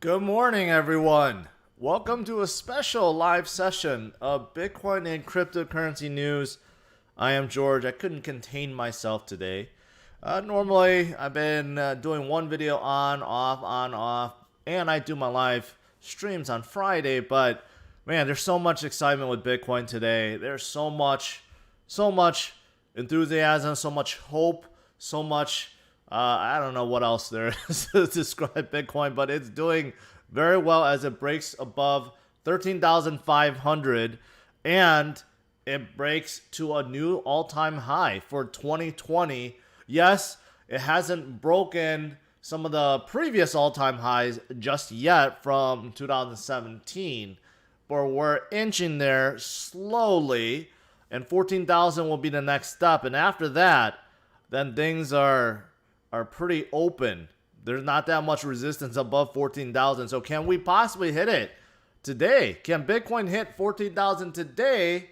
Good morning, everyone. Welcome to a special live session of Bitcoin and cryptocurrency news. I am George. I couldn't contain myself today. Normally, I've been doing one video on, off, and I do my live streams on Friday, but man, there's so much excitement with Bitcoin today. There's so much enthusiasm, so much hope, so much I don't know what else there is to describe Bitcoin, but it's doing very well as it breaks above 13,500 and it breaks to a new all-time high for 2020. Yes, it hasn't broken some of the previous all-time highs just yet from 2017, but we're inching there slowly, and 14,000 will be the next step. And after that, then things are pretty open. There's not that much resistance above 14,000. So can we possibly hit it today? Can Bitcoin hit 14,000 today?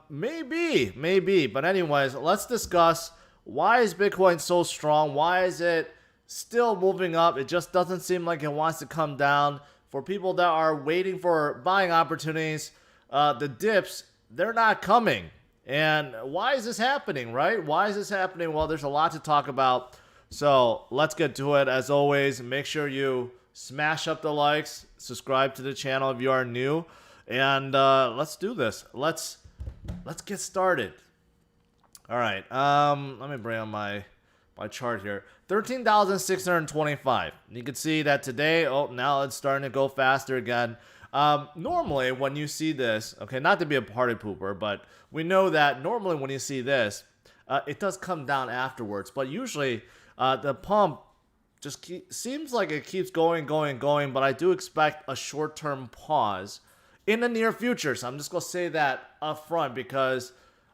Maybe. But anyways, let's discuss why is Bitcoin so strong? Why is it still moving up? It just doesn't seem like it wants to come down. For people that are waiting for buying opportunities, the dips, they're not coming. And why is this happening, right? Why is this happening? Well, there's a lot to talk about. So let's get to it. As always, make sure you smash up the likes, subscribe to the channel if you are new, and let's do this. Let's get started. All right. Let me bring on my chart here. 13,625. You can see that today. Oh, now it's starting to go faster again. Normally, when you see this, okay, not to be a party pooper, but we know that normally when you see this, it does come down afterwards. But usually, the pump just seems like it keeps going, but I do expect a short-term pause in the near future. So I'm just going to say that up front because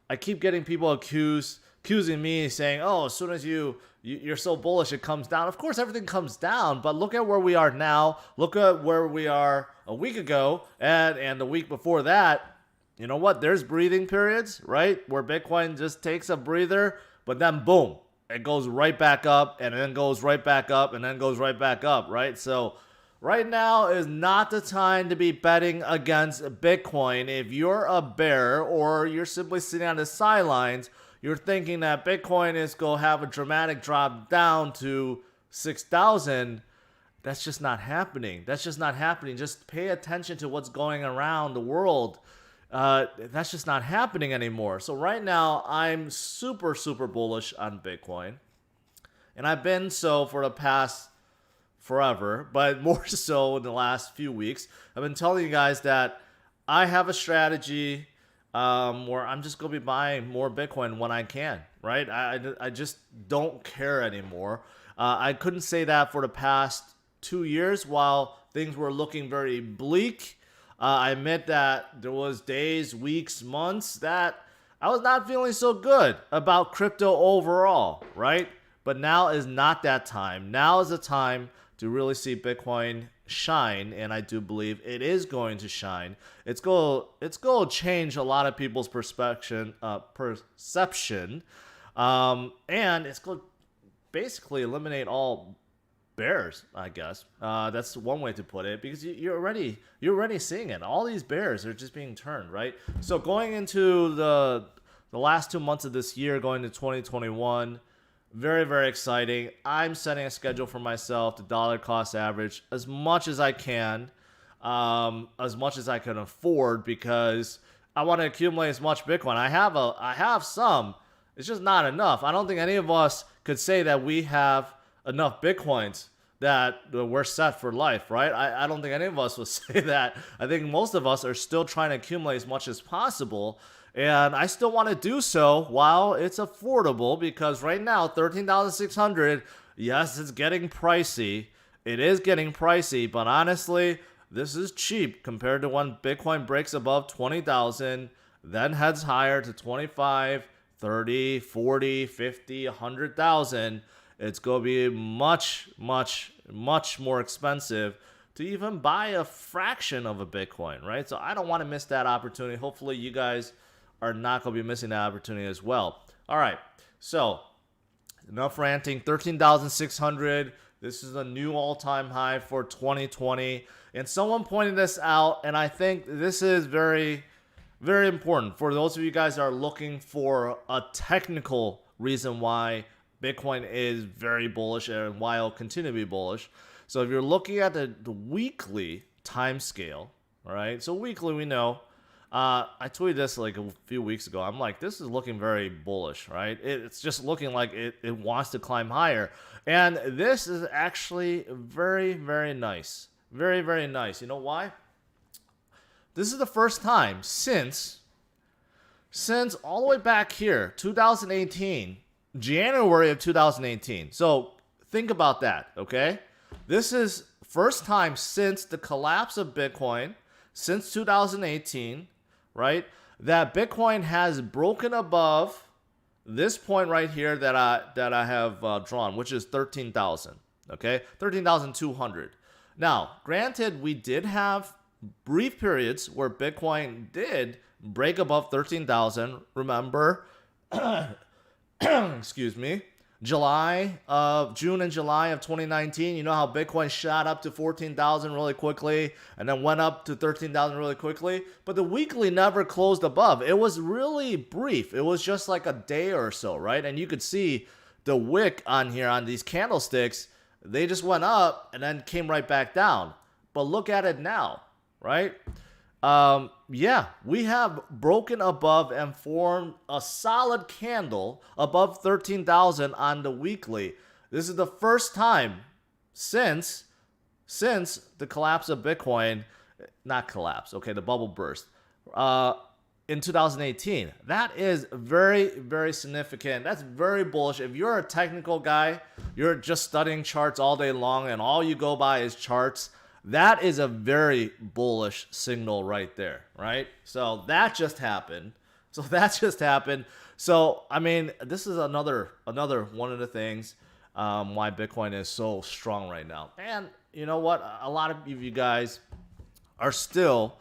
I keep getting people accusing me, saying, oh, as soon as you're so bullish, it comes down. Of course, everything comes down, but look at where we are now. Look at where we are a week ago and the week before that. You know what? There's breathing periods, right? Where Bitcoin just takes a breather, but then boom, it goes right back up and then goes right back up and then goes right back up, right? So right now is not the time to be betting against Bitcoin. If you're a bear or you're simply sitting on the sidelines, you're thinking that Bitcoin is going to have a dramatic drop down to 6,000. That's just not happening. Just pay attention to what's going around the world. That's just not happening anymore. So right now, I'm super bullish on Bitcoin. And I've been so for the past forever, but more so in the last few weeks. I've been telling you guys that I have a strategy where I'm just going to be buying more Bitcoin when I can, right? I just don't care anymore. I couldn't say that for the past 2 years while things were looking very bleak. I admit that there was days, weeks, months that I was not feeling so good about crypto overall, right? But now is not that time. Now is the time to really see Bitcoin shine, and I do believe it is going to shine. It's going to change a lot of people's perception, and it's going to basically eliminate all bears, I guess. That's one way to put it, because you're already seeing it. All these bears are just being turned, right? So going into the last 2 months of this year, going to 2021. Very exciting. I'm setting a schedule for myself to dollar cost average as much as I can, as much as I can afford, because I want to accumulate as much Bitcoin. I have some. It's just not enough. I don't think any of us could say that we have enough Bitcoins that we're set for life, right? I don't think any of us would say that. I think most of us are still trying to accumulate as much as possible. And I still want to do so while it's affordable, because right now, 13,600, yes, it's getting pricey. It is getting pricey, but honestly, this is cheap compared to when Bitcoin breaks above 20,000, then heads higher to 25, 30, 40, 50, 100,000. It's going to be much more expensive to even buy a fraction of a Bitcoin, right? So I don't want to miss that opportunity. Hopefully you guys are not going to be missing that opportunity as well. All right, so enough ranting. 13,600 This is a new all-time high for 2020. And someone pointed this out, and I think this is very, very important for those of you guys that are looking for a technical reason why Bitcoin is very bullish and why it'll continue to be bullish. So if you're looking at the weekly time scale, all right, so weekly we know, I tweeted this like a few weeks ago. I'm like, this is looking very bullish, right? It's just looking like it wants to climb higher. And this is actually very, very nice. Very, very nice. You know why? This is the first time since all the way back here, 2018, January of 2018. So think about that, okay? This is first time since the collapse of Bitcoin, since 2018, right? That Bitcoin has broken above this point right here that I have drawn, which is 13,000, okay? 13,200. Now, granted, we did have brief periods where Bitcoin did break above 13,000. Remember, excuse me, June and July of 2019, you know how Bitcoin shot up to 14,000 really quickly and then went up to 13,000 really quickly, but the weekly never closed above. It was really brief. It was just like a day or so, right? And you could see the wick on here on these candlesticks, they just went up and then came right back down. But look at it now, right? Yeah, we have broken above and formed a solid candle above 13,000 on the weekly. This is the first time since the collapse of Bitcoin, not collapse, okay, the bubble burst, in 2018. That is very, very significant. That's very bullish. If you're a technical guy, you're just studying charts all day long and all you go by is charts, that is a very bullish signal right there, right? So that just happened. So, I mean, this is another one of the things why Bitcoin is so strong right now. And you know what? A lot of you guys are still,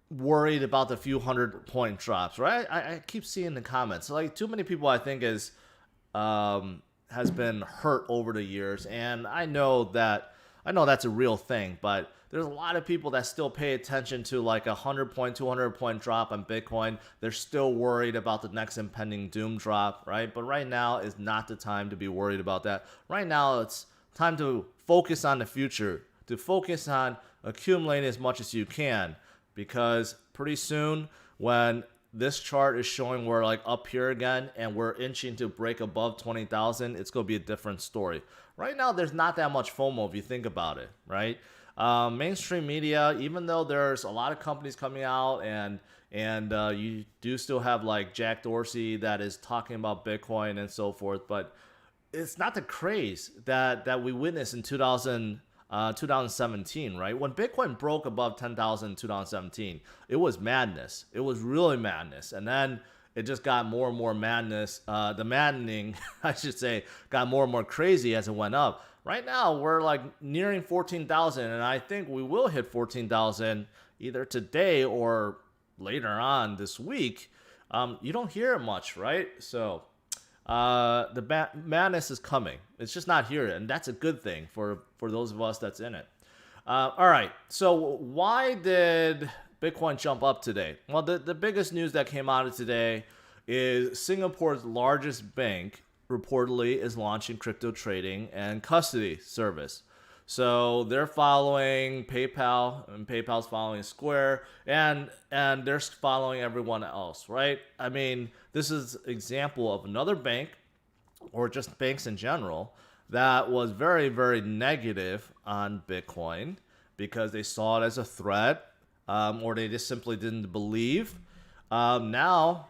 worried about the few 100-point drops, right? I keep seeing the comments. Like, too many people, I think, has been hurt over the years. And I know that's a real thing, but there's a lot of people that still pay attention to like a 100-point, 200-point drop on Bitcoin. They're still worried about the next impending doom drop, right? But right now is not the time to be worried about that. Right now, it's time to focus on the future, to focus on accumulating as much as you can, because pretty soon when this chart is showing we're like up here again and we're inching to break above 20,000, it's going to be a different story. Right now, there's not that much FOMO if you think about it, right? Mainstream media, even though there's a lot of companies coming out and you do still have like Jack Dorsey that is talking about Bitcoin and so forth, but it's not the craze that we witnessed in 2017, right? When Bitcoin broke above 10,000 in 2017, it was madness. It was really madness. And then it just got more and more madness. The maddening, I should say, got more and more crazy as it went up. Right now, we're like nearing 14,000, and I think we will hit 14,000 either today or later on this week. You don't hear it much, right? So the madness is coming. It's just not here, and that's a good thing for those of us that's in it. All right, so why did Bitcoin jump up today? Well, the biggest news that came out of today is Singapore's largest bank reportedly is launching crypto trading and custody service. So they're following PayPal, and PayPal's following Square, and they're following everyone else, right? I mean, this is an example of another bank, or just banks in general, that was very, very negative on Bitcoin because they saw it as a threat, or they just simply didn't believe. Now,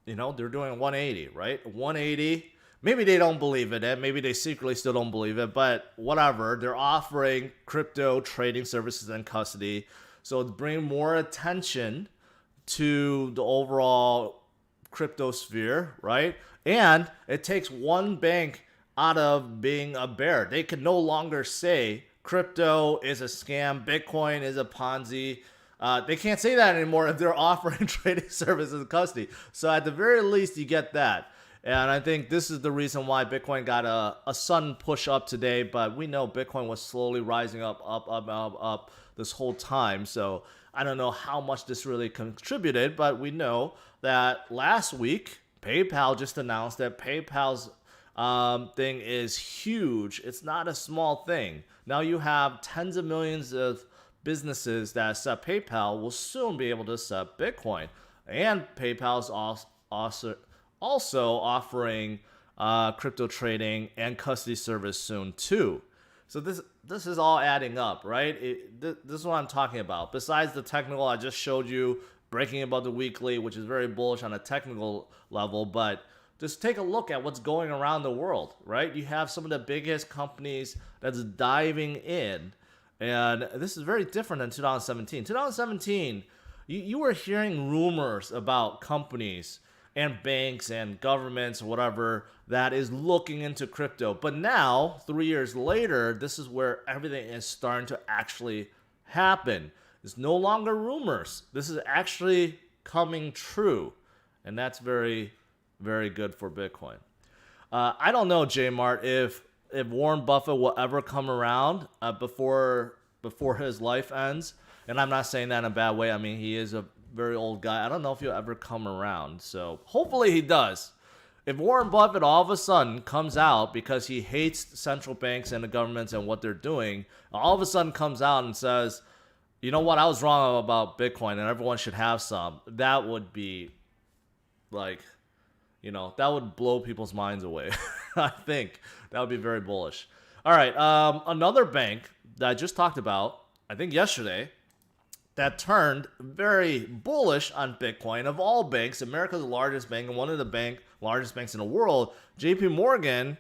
they're doing 180, right? 180. Maybe they don't believe in it. Maybe they secretly still don't believe it, but whatever. They're offering crypto trading services and custody. So it's bringing more attention to the overall crypto sphere, right? And it takes one bank out of being a bear. They can no longer say crypto is a scam, Bitcoin is a Ponzi. They can't say that anymore if they're offering trading services and custody. So at the very least, you get that. And I think this is the reason why Bitcoin got a sudden push up today. But we know Bitcoin was slowly rising up this whole time. So I don't know how much this really contributed, but we know that last week, PayPal just announced that PayPal's thing is huge. It's not a small thing. Now you have tens of millions of businesses that accept PayPal will soon be able to accept Bitcoin. And PayPal's also offering crypto trading and custody service soon too. So this is all adding up, right? This is what I'm talking about. Besides the technical, I just showed you breaking above the weekly, which is very bullish on a technical level, but just take a look at what's going around the world, right? You have some of the biggest companies that's diving in, and this is very different than 2017. 2017, you were hearing rumors about companies and banks and governments or whatever that is looking into crypto. But now, 3 years later, this is where everything is starting to actually happen. It's no longer rumors. This is actually coming true. And that's very, very good for Bitcoin. I don't know, J-Mart, if Warren Buffett will ever come around before his life ends. And I'm not saying that in a bad way. I mean, he is a very old guy. I don't know if he'll ever come around. So hopefully he does. If Warren Buffett all of a sudden comes out because he hates central banks and the governments and what they're doing, all of a sudden comes out and says, you know what, I was wrong about Bitcoin and everyone should have some, that would be like, that would blow people's minds away. I think that would be very bullish. All right. Another bank that I just talked about, I think yesterday, that turned very bullish on Bitcoin. Of all banks, America's largest bank and one of the largest banks in the world, JP Morgan,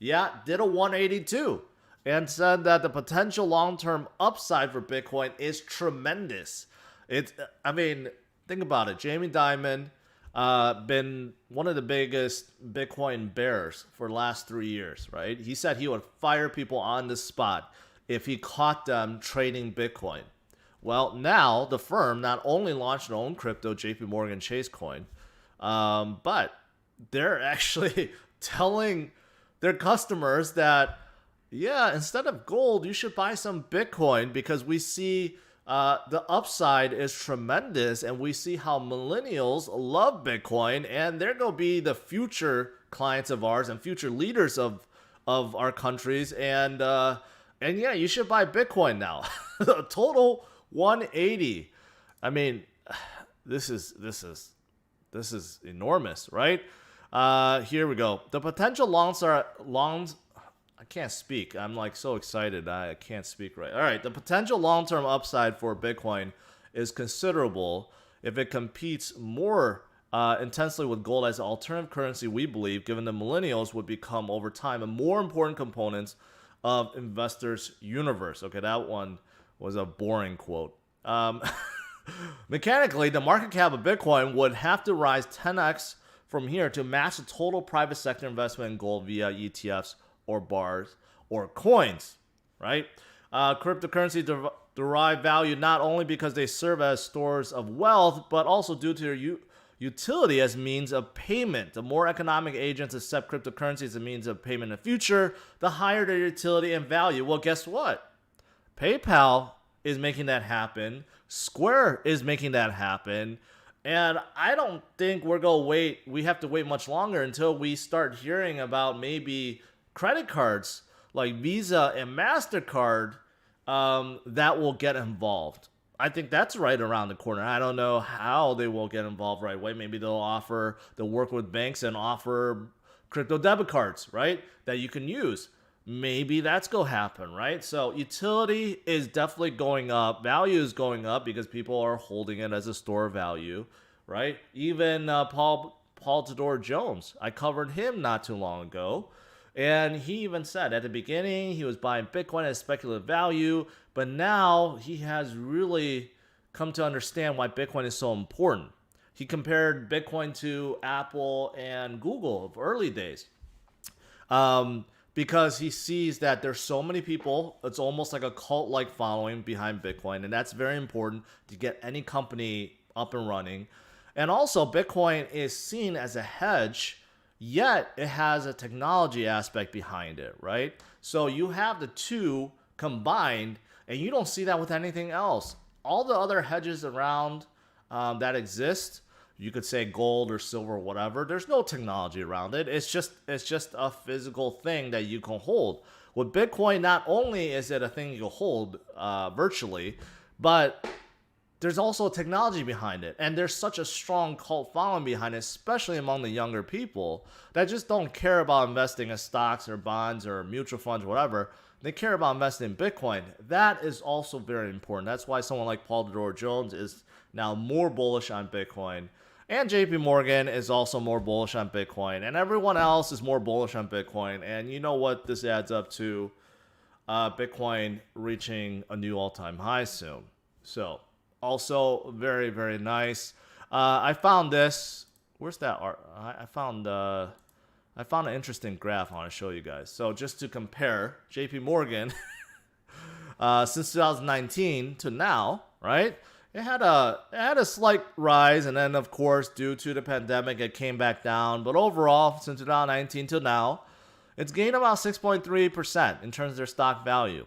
did a 182 and said that the potential long-term upside for Bitcoin is tremendous. Think about it. Jamie Dimon, been one of the biggest Bitcoin bears for the last 3 years, right? He said he would fire people on the spot if he caught them trading Bitcoin. Well, now the firm not only launched their own crypto, JP Morgan Chase Coin, but they're actually telling their customers that, instead of gold, you should buy some Bitcoin because we see the upside is tremendous and we see how millennials love Bitcoin and they're going to be the future clients of ours and future leaders of our countries. And you should buy Bitcoin now. A total 180. I mean, this is enormous, right? Here we go. The potential longs. I can't speak. I'm like so excited. I can't speak right. All right. The potential long-term upside for Bitcoin is considerable if it competes more intensely with gold as an alternative currency. We believe, given the millennials would become over time a more important component of investors' universe. Okay, that one was a boring quote. Mechanically, the market cap of Bitcoin would have to rise 10x from here to match the total private sector investment in gold via ETFs or bars or coins, right? Cryptocurrency derive value not only because they serve as stores of wealth, but also due to their utility as means of payment. The more economic agents accept cryptocurrency as a means of payment in the future, the higher their utility and value. Well, guess what? PayPal is making that happen. Square is making that happen. And I don't think we're going to wait. We have to wait much longer until we start hearing about maybe credit cards like Visa and MasterCard that will get involved. I think that's right around the corner. I don't know how they will get involved right away. Maybe they'll work with banks and offer crypto debit cards, right? That you can use. Maybe that's going to happen, right? So utility is definitely going up. Value is going up because people are holding it as a store of value, right? Even Paul Tudor Jones, I covered him not too long ago. And he even said at the beginning he was buying Bitcoin as speculative value, but now he has really come to understand why Bitcoin is so important. He compared Bitcoin to Apple and Google of early days. Because he sees that there's so many people, it's almost like a cult-like following behind Bitcoin, and that's very important to get any company up and running. And also, Bitcoin is seen as a hedge, yet it has a technology aspect behind it, right? So you have the two combined, and you don't see that with anything else. All the other hedges around that exist, you could say gold or silver or whatever, there's no technology around it. It's just a physical thing that you can hold. With Bitcoin, not only is it a thing you can hold virtually, but there's also technology behind it. And there's such a strong cult following behind it, especially among the younger people that just don't care about investing in stocks or bonds or mutual funds or whatever. They care about investing in Bitcoin. That is also very important. That's why someone like Paul Tudor Jones is now more bullish on Bitcoin. And JP Morgan is also more bullish on Bitcoin. And everyone else is more bullish on Bitcoin. And you know what this adds up to? Bitcoin reaching a new all-time high soon. So, also very, very nice. I found this. Where's that art? I found an interesting graph I want to show you guys. So just to compare JP Morgan since 2019 to now, right? It had a slight rise, and then of course due to the pandemic it came back down. But overall, since 2019 to now, it's gained about 6.3% in terms of their stock value.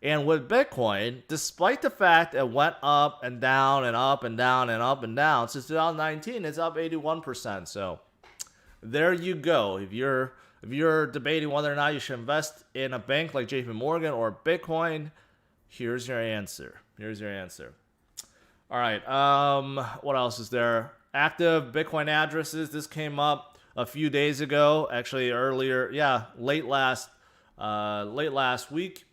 And with Bitcoin, despite the fact it went up and down and up and down and up and down, since 2019, it's up 81%. So there you go. If you're debating whether or not you should invest in a bank like JP Morgan or Bitcoin, here's your answer. All right. What else is there? Active Bitcoin addresses. This came up a few days ago. Actually, earlier. Yeah, late last week.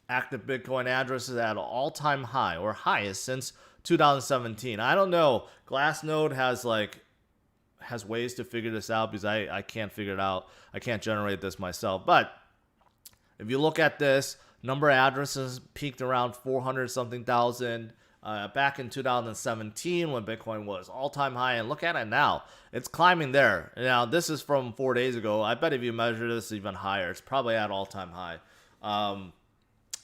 Active Bitcoin addresses at an all-time high, or highest since 2017. I don't know. Glassnode has ways to figure this out because I can't figure it out. I can't generate this myself. But if you look at this, number of addresses peaked around 400 something thousand back in 2017 when Bitcoin was all-time high. And look at it now. It's climbing there. Now, this is from 4 days ago. I bet if you measure this even higher, it's probably at all-time high.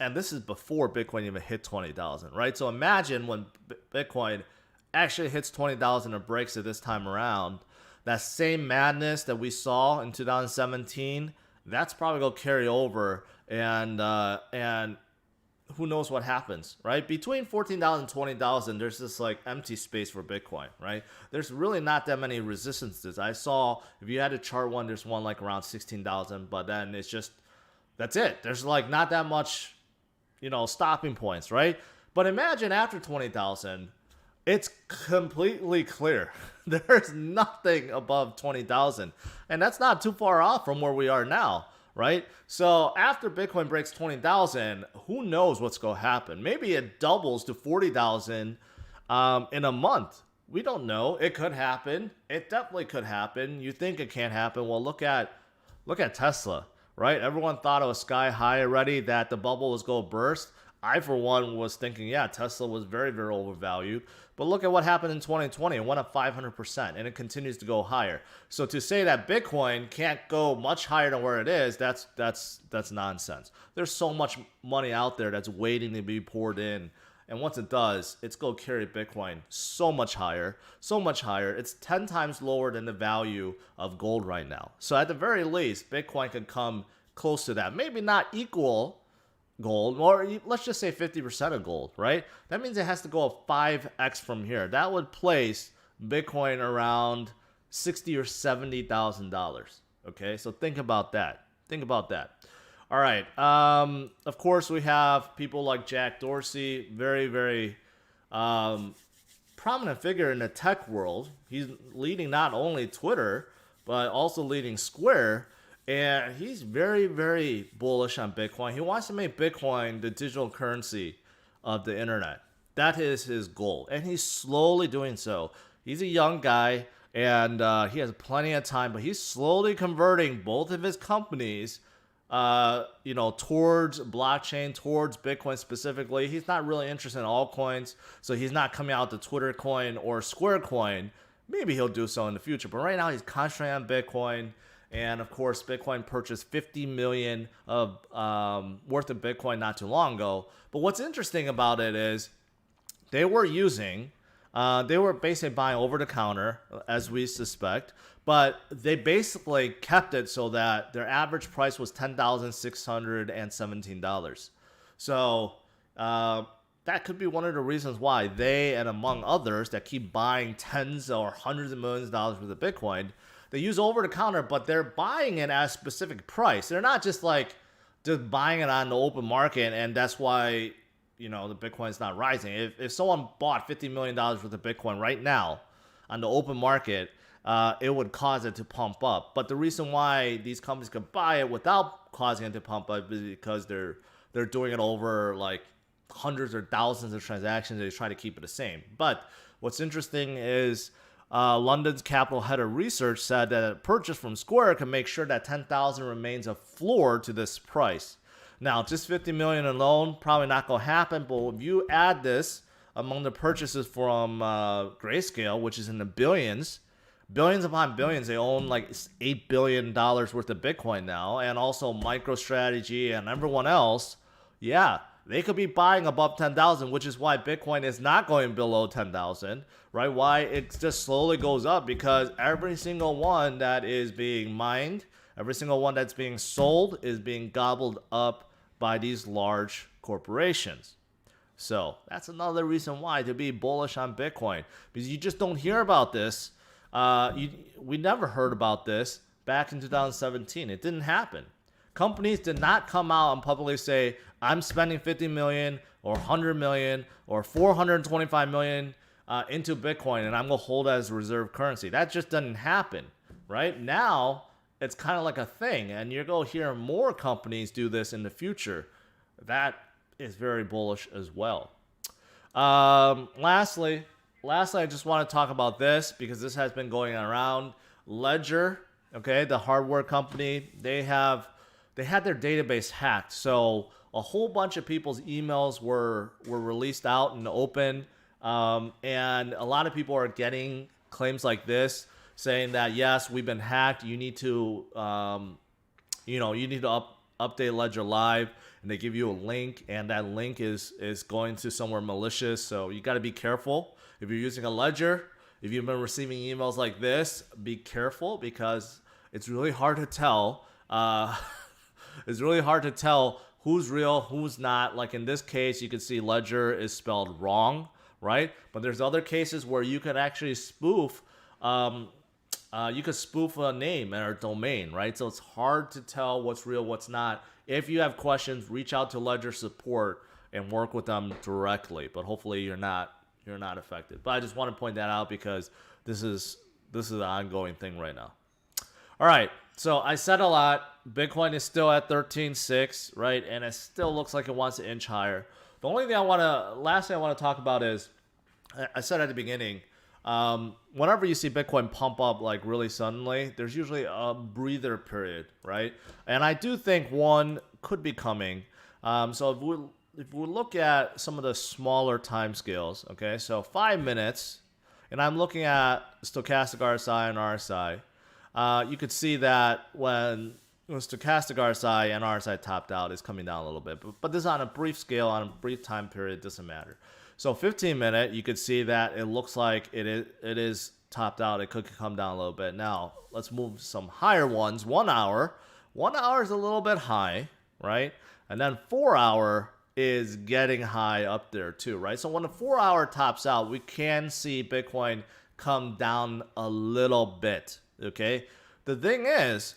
And this is before Bitcoin even hit 20,000, right? So imagine when Bitcoin actually hits 20,000 or breaks it this time around, that same madness that we saw in 2017, that's probably going to carry over, and who knows what happens, right? Between 14,000 and 20,000, there's this like empty space for Bitcoin, right? There's really not that many resistances. I saw, if you had to chart one, there's one like around 16,000, but then it's just, that's it. There's like not that much, stopping points, right? But imagine after 20,000, it's completely clear. There's nothing above 20,000. And that's not too far off from where we are now, right? So after Bitcoin breaks 20,000, who knows what's going to happen? Maybe it doubles to 40,000 in a month. We don't know. It could happen. It definitely could happen. You think it can't happen. Well, look at Tesla. Right? Everyone thought it was sky high already, that the bubble was going to burst. I, for one, was thinking, yeah, Tesla was very, very overvalued. But look at what happened in 2020. It went up 500%, and it continues to go higher. So to say that Bitcoin can't go much higher than where it is, that's nonsense. There's so much money out there that's waiting to be poured in. And once it does, it's going to carry Bitcoin so much higher. It's 10 times lower than the value of gold right now. So at the very least, Bitcoin could come close to that. Maybe not equal gold, or let's just say 50% of gold, right? That means it has to go up 5x from here. That would place Bitcoin around $60,000 or $70,000. Okay, so think about that. All right. Of course, we have people like Jack Dorsey, very, very prominent figure in the tech world. He's leading not only Twitter, but also leading Square. And he's very, very bullish on Bitcoin. He wants to make Bitcoin the digital currency of the internet. That is his goal. And he's slowly doing so. He's a young guy, and he has plenty of time, but he's slowly converting both of his companies towards blockchain, towards Bitcoin specifically. He's not really interested in altcoins, so he's not coming out with the Twitter coin or Square coin. Maybe he'll do so in the future, but right now he's concentrating on Bitcoin. And of course, Bitcoin purchased 50 million of worth of Bitcoin not too long ago. But what's interesting about it is they were using They were basically buying over the counter, as we suspect, but they basically kept it so that their average price was $10,617. So that could be one of the reasons why they, and among others, that keep buying tens or hundreds of millions of dollars worth of Bitcoin, they use over the counter, but they're buying it at a specific price. They're not just buying it on the open market, and that's why the Bitcoin's not rising. If someone bought $50 million worth of Bitcoin right now on the open market, it would cause it to pump up. But the reason why these companies could buy it without causing it to pump up is because they're doing it over like hundreds or thousands of transactions. They try to keep it the same. But what's interesting is London's Capital Head of Research said that a purchase from Square can make sure that 10,000 remains a floor to this price. Now, just 50 million alone, probably not going to happen, but if you add this among the purchases from Grayscale, which is in the billions upon billions, they own like $8 billion worth of Bitcoin now, and also MicroStrategy and everyone else, yeah, they could be buying above 10,000, which is why Bitcoin is not going below 10,000, right? Why it just slowly goes up, because every single one that is being mined, every single one that's being sold is being gobbled up by these large corporations. So that's another reason why to be bullish on Bitcoin, because you just don't hear about this. We never heard about this back in 2017. It didn't happen. Companies did not come out and publicly say, I'm spending 50 million or 100 million or 425 million into Bitcoin, and I'm going to hold it as reserve currency. That just doesn't happen. Right now, it's kind of like a thing, and you're going to hear more companies do this in the future. That is very bullish as well. Lastly, I just want to talk about this because this has been going around. Ledger, okay, the hardware company, they had their database hacked. So a whole bunch of people's emails were released out in the open, and a lot of people are getting claims like this, saying that yes, we've been hacked. You need to, update Ledger Live, and they give you a link, and that link is going to somewhere malicious. So you got to be careful if you're using a Ledger. If you've been receiving emails like this, be careful, because it's really hard to tell. It's really hard to tell who's real, who's not. Like in this case, you can see Ledger is spelled wrong, right? But there's other cases where you can actually spoof. You could spoof a name or a domain, right? So it's hard to tell what's real, what's not. If you have questions, reach out to Ledger support and work with them directly. But hopefully you're not affected. But I just want to point that out because this is an ongoing thing right now. All right, so I said a lot. Bitcoin is still at 13.6, right? And it still looks like it wants to inch higher. The only thing last thing I want to talk about is, I said at the beginning, whenever you see Bitcoin pump up like really suddenly, there's usually a breather period, right? And I do think one could be coming. So if we look at some of the smaller time scales, okay, so 5 minutes, and I'm looking at stochastic RSI and RSI, you could see that when stochastic RSI and RSI topped out, it's coming down a little bit. But this is on a brief scale, on a brief time period, it doesn't matter. So 15-minute, you could see that it looks like it is topped out. It could come down a little bit. Now, let's move some higher ones. 1 hour. 1 hour is a little bit high, right? And then 4 hour is getting high up there too, right? So when the 4 hour tops out, we can see Bitcoin come down a little bit, okay? The thing is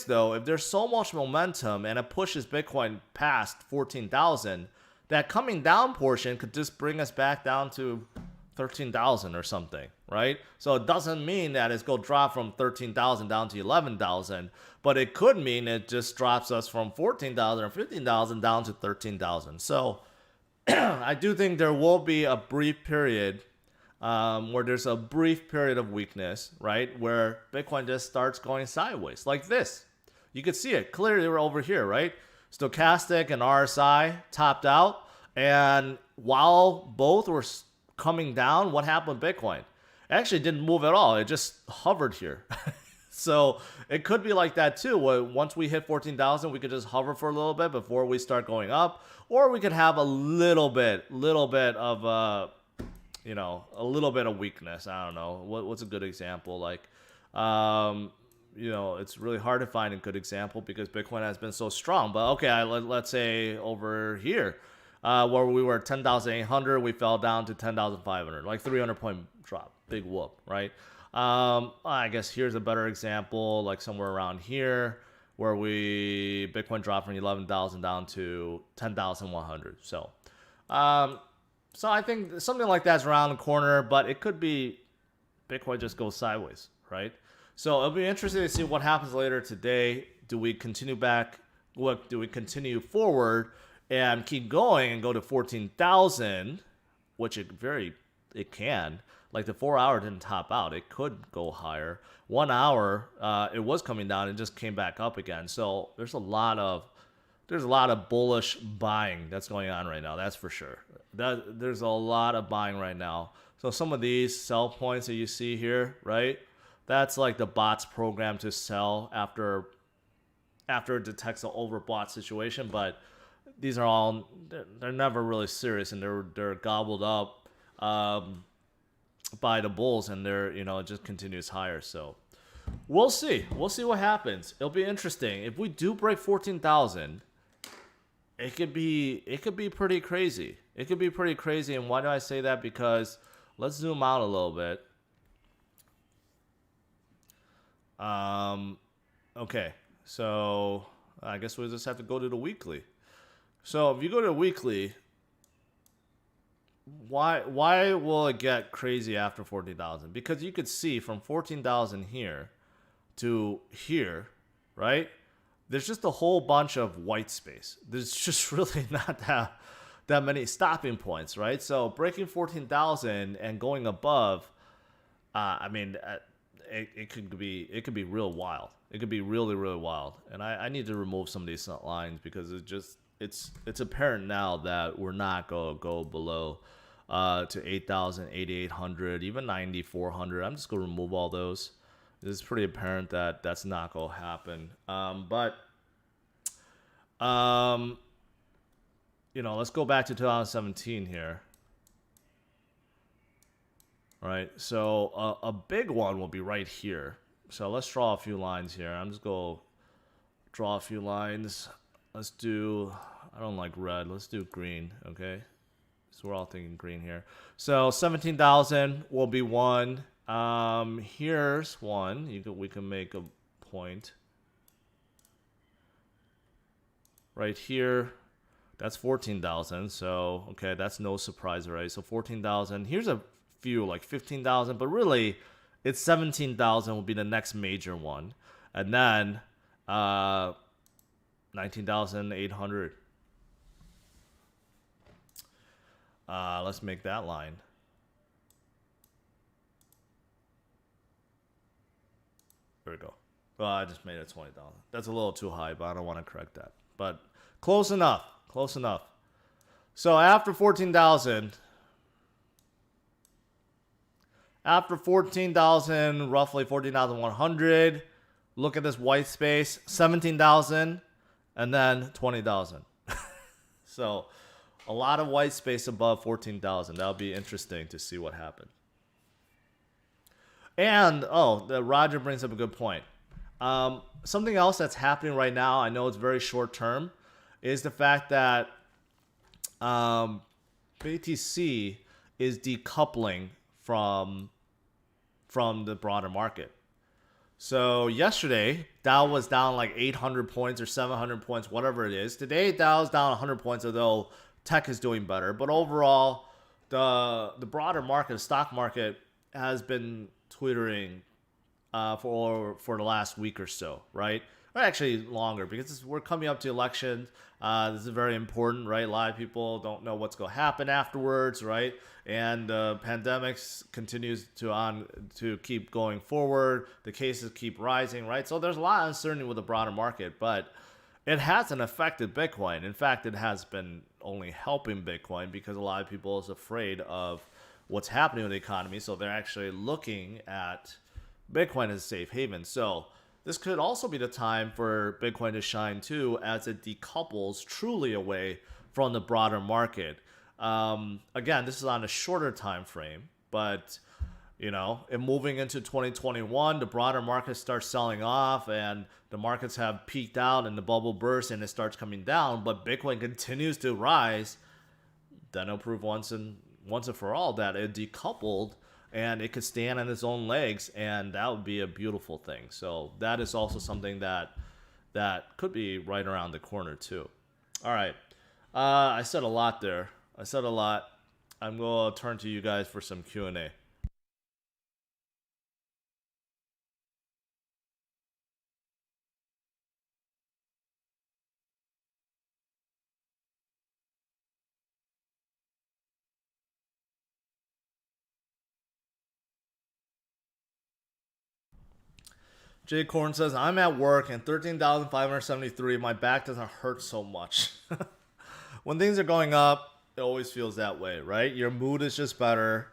though, if there's so much momentum and it pushes Bitcoin past 14,000, that coming down portion could just bring us back down to 13,000 or something, right? So it doesn't mean that it's going to drop from 13,000 down to 11,000, but it could mean it just drops us from 14,000 or 15,000 down to 13,000. So I do think there will be a brief period where there's a brief period of weakness, right? Where Bitcoin just starts going sideways like this. You could see it clearly over here, right? Stochastic and RSI topped out, and while both were coming down, what happened with Bitcoin? It actually didn't move at all. It just hovered here. So it could be like that too. Once we hit 14,000, we could just hover for a little bit before we start going up, or we could have a little bit of you know, a little bit of weakness. I don't know. What's a good example? Like, you know, it's really hard to find a good example because Bitcoin has been so strong. But okay, let's say over here, where we were 10,800, we fell down to 10,500, like 300-point drop, big whoop, right? I guess here's a better example, like somewhere around here, where Bitcoin dropped from 11,000 down to 10,100. So I think something like that's around the corner, but it could be Bitcoin just goes sideways, right? So it'll be interesting to see what happens later today. Do we continue back? Look, do we continue forward and keep going and go to 14,000, which it can. Like the 4 hour didn't top out. It could go higher. 1 hour, it was coming down and just came back up again. So there's a lot of bullish buying that's going on right now. That's for sure. There's a lot of buying right now. So some of these sell points that you see here, right? That's like the bots program to sell after it detects an overbought situation. But these are all, they're never really serious, and they're gobbled up by the bulls, and it just continues higher. So we'll see what happens. It'll be interesting if we do break 14,000. It could be pretty crazy. It could be pretty crazy. And why do I say that? Because let's zoom out a little bit. Okay, so I guess we'll just have to go to the weekly. So if you go to the weekly, why will it get crazy after 14,000? Because you could see from 14,000 here to here, right? There's just a whole bunch of white space. There's just really not that many stopping points, right? So breaking 14,000 and going above, it could be real wild. It could be really, really wild. And I need to remove some of these lines because it's apparent now that we're not going to go below to 8,000, 8,800, even 9,400. I'm just going to remove all those. It's pretty apparent that that's not going to happen. Let's go back to 2017 here. Right, so a big one will be right here. So let's draw a few lines here. I'm just going to draw a few lines. Let's do, I don't like red. Let's do green, okay? So we're all thinking green here. So 17,000 will be one. Here's one. We can make a point. Right here, that's 14,000. So, okay, that's no surprise, right? So 14,000. Here's a few, like 15,000, but really it's 17,000 will be the next major one. And then 19,800. Let's make that line. There we go. Well, I just made it 20,000. That's a little too high, but I don't want to correct that. But close enough. Close enough. So after 14,000, roughly 14,100, look at this white space, 17,000, and then 20,000. So a lot of white space above 14,000. That'll be interesting to see what happens. And, Roger brings up a good point. Something else that's happening right now, I know it's very short term, is the fact that BTC is decoupling from the broader market. So yesterday, Dow was down like 800 points or 700 points, whatever it is. Today, Dow's down 100 points, although tech is doing better. But overall, the broader market, the stock market, has been teetering for the last week or so, right? Or actually longer, because we're coming up to elections. This is very important, right? A lot of people don't know what's going to happen afterwards, right? And the pandemic continues to keep going forward. The cases keep rising, right? So there's a lot of uncertainty with the broader market, but it hasn't affected Bitcoin. In fact, it has been only helping Bitcoin because a lot of people is afraid of what's happening with the economy. So they're actually looking at Bitcoin as a safe haven. So this could also be the time for Bitcoin to shine too, as it decouples truly away from the broader market. Again, this is on a shorter time frame, but and moving into 2021, the broader market starts selling off and the markets have peaked out and the bubble bursts and it starts coming down, but Bitcoin continues to rise. Then it'll prove once and for all that it decoupled and it could stand on its own legs, and that would be a beautiful thing. So that is also something that could be right around the corner too. All right. I said a lot there. I said a lot. I'm going to turn to you guys for some Q&A. Jay Corn says, I'm at work and 13,573. My back doesn't hurt so much. When things are going up, it always feels that way, right? Your mood is just better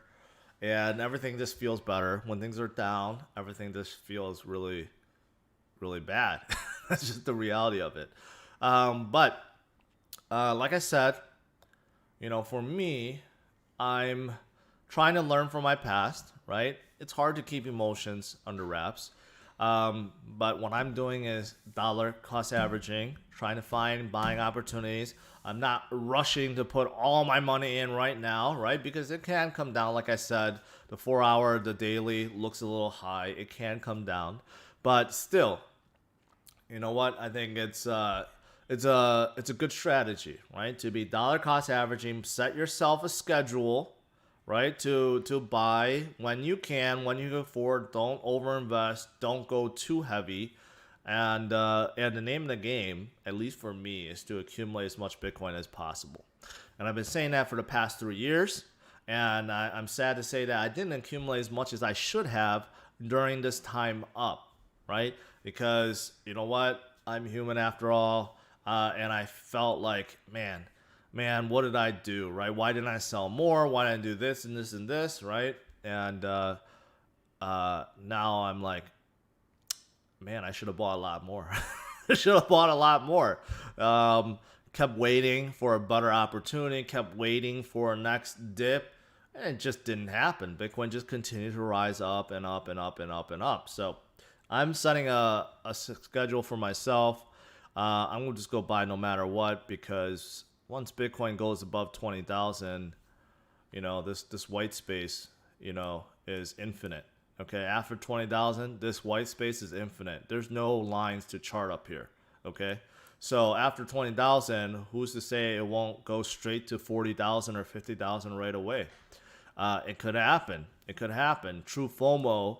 and everything just feels better. When things are down, everything just feels really, really bad. That's just the reality of it. But like I said, for me, I'm trying to learn from my past, right? It's hard to keep emotions under wraps. But what I'm doing is dollar cost averaging, trying to find buying opportunities. I'm not rushing to put all my money in right now, right? Because it can come down. Like I said, the 4 hour, the daily looks a little high. It can come down, but still, you know what? I think it's a good strategy, right? To be dollar cost averaging, set yourself a schedule, right? To buy when you can afford. Don't overinvest. Don't go too heavy. And the name of the game, at least for me, is to accumulate as much Bitcoin as possible. And I've been saying that for the past 3 years. And I'm sad to say that I didn't accumulate as much as I should have during this time up, right? Because you know what? I'm human after all. And I felt like, man, what did I do, right? Why didn't I sell more? Why didn't I do this and this and this, right? And now I'm like, man, I should have bought a lot more. I should have bought a lot more. Kept waiting for a better opportunity, kept waiting for a next dip, and it just didn't happen. Bitcoin just continued to rise up and up and up and up and up. So I'm setting a schedule for myself. I'm going to just go buy no matter what, because once Bitcoin goes above 20,000, this white space, is infinite. Okay, after 20,000, this white space is infinite. There's no lines to chart up here. Okay, so after 20,000, who's to say it won't go straight to 40,000 or 50,000 right away? It could happen. It could happen. True FOMO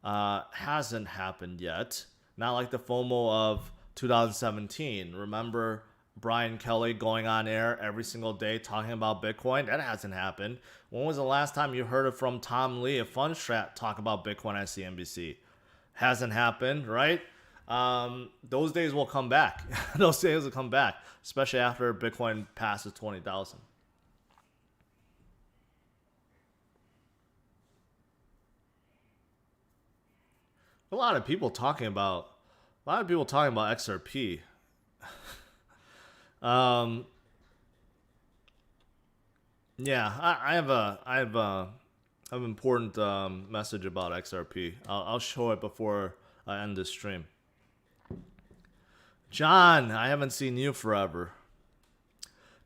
hasn't happened yet. Not like the FOMO of 2017. Remember Brian Kelly going on air every single day talking about Bitcoin? That hasn't happened. When was the last time you heard it from Tom Lee, a Fundstrat, talk about Bitcoin at CNBC? Hasn't happened, right? Those days will come back. Those days will come back, especially after Bitcoin passes 20,000. A lot of people talking about XRP. Um, yeah, I have an important message about XRP. I'll show it before I end this stream. John, I haven't seen you forever.